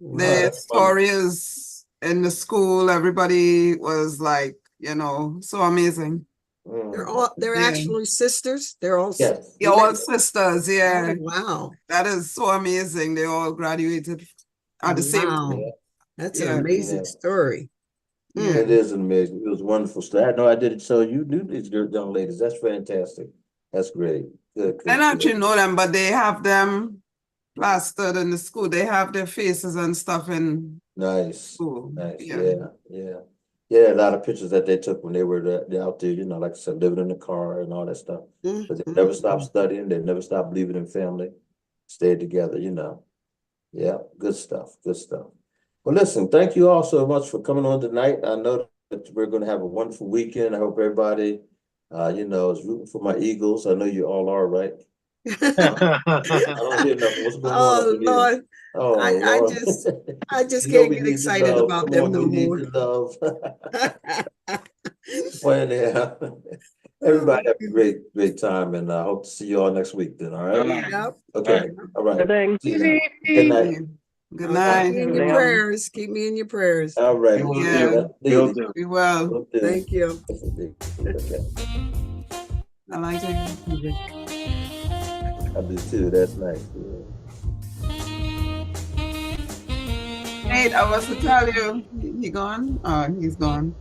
S2: Wow,
S8: The story is in the school, everybody was like, you know, so amazing.
S7: They're actually sisters. They're all
S8: They're all sisters, yeah.
S7: Oh, wow.
S8: That is so amazing. They all graduated at the same time.
S7: That's an amazing story.
S2: It is amazing. It was a wonderful story. I know I didn't tell you knew these young ladies. That's fantastic. That's great. Good.
S8: I don't actually know them, but they have them plastered in the school. They have their faces and stuff in school.
S2: Nice. Yeah. A lot of pictures that they took when they were out there, you know, like I said, living in the car and all that stuff. But they never stopped studying. They never stopped believing in family. Stayed together, you know. Yeah, good stuff. Good stuff. Well, listen, thank you all so much for coming on tonight. I know that we're going to have a wonderful weekend. I hope everybody, you know, is rooting for my Eagles. I know you all are, right? I don't hear nothing. What's going on up in here?
S7: Lord.
S2: Oh, Lord.
S7: I just
S2: You know
S7: can't
S2: we
S7: get
S2: need
S7: excited
S2: the love.
S7: about
S2: Come
S7: them
S2: on,
S7: no
S2: we need
S7: more.
S2: the love. Well, yeah. Everybody have a great time, and I hope to see you all next week then, all right?
S7: Yep.
S2: Okay. All right. See you now.
S8: Good
S2: night.
S8: Good night.
S7: Keep me in your prayers. Keep me in your prayers.
S2: All right.
S8: Yeah. We will.
S7: Thank you.
S2: Okay.
S8: I like it.
S2: I do too. That's nice.
S8: Nate, I was to tell you, he gone? Oh, he's gone.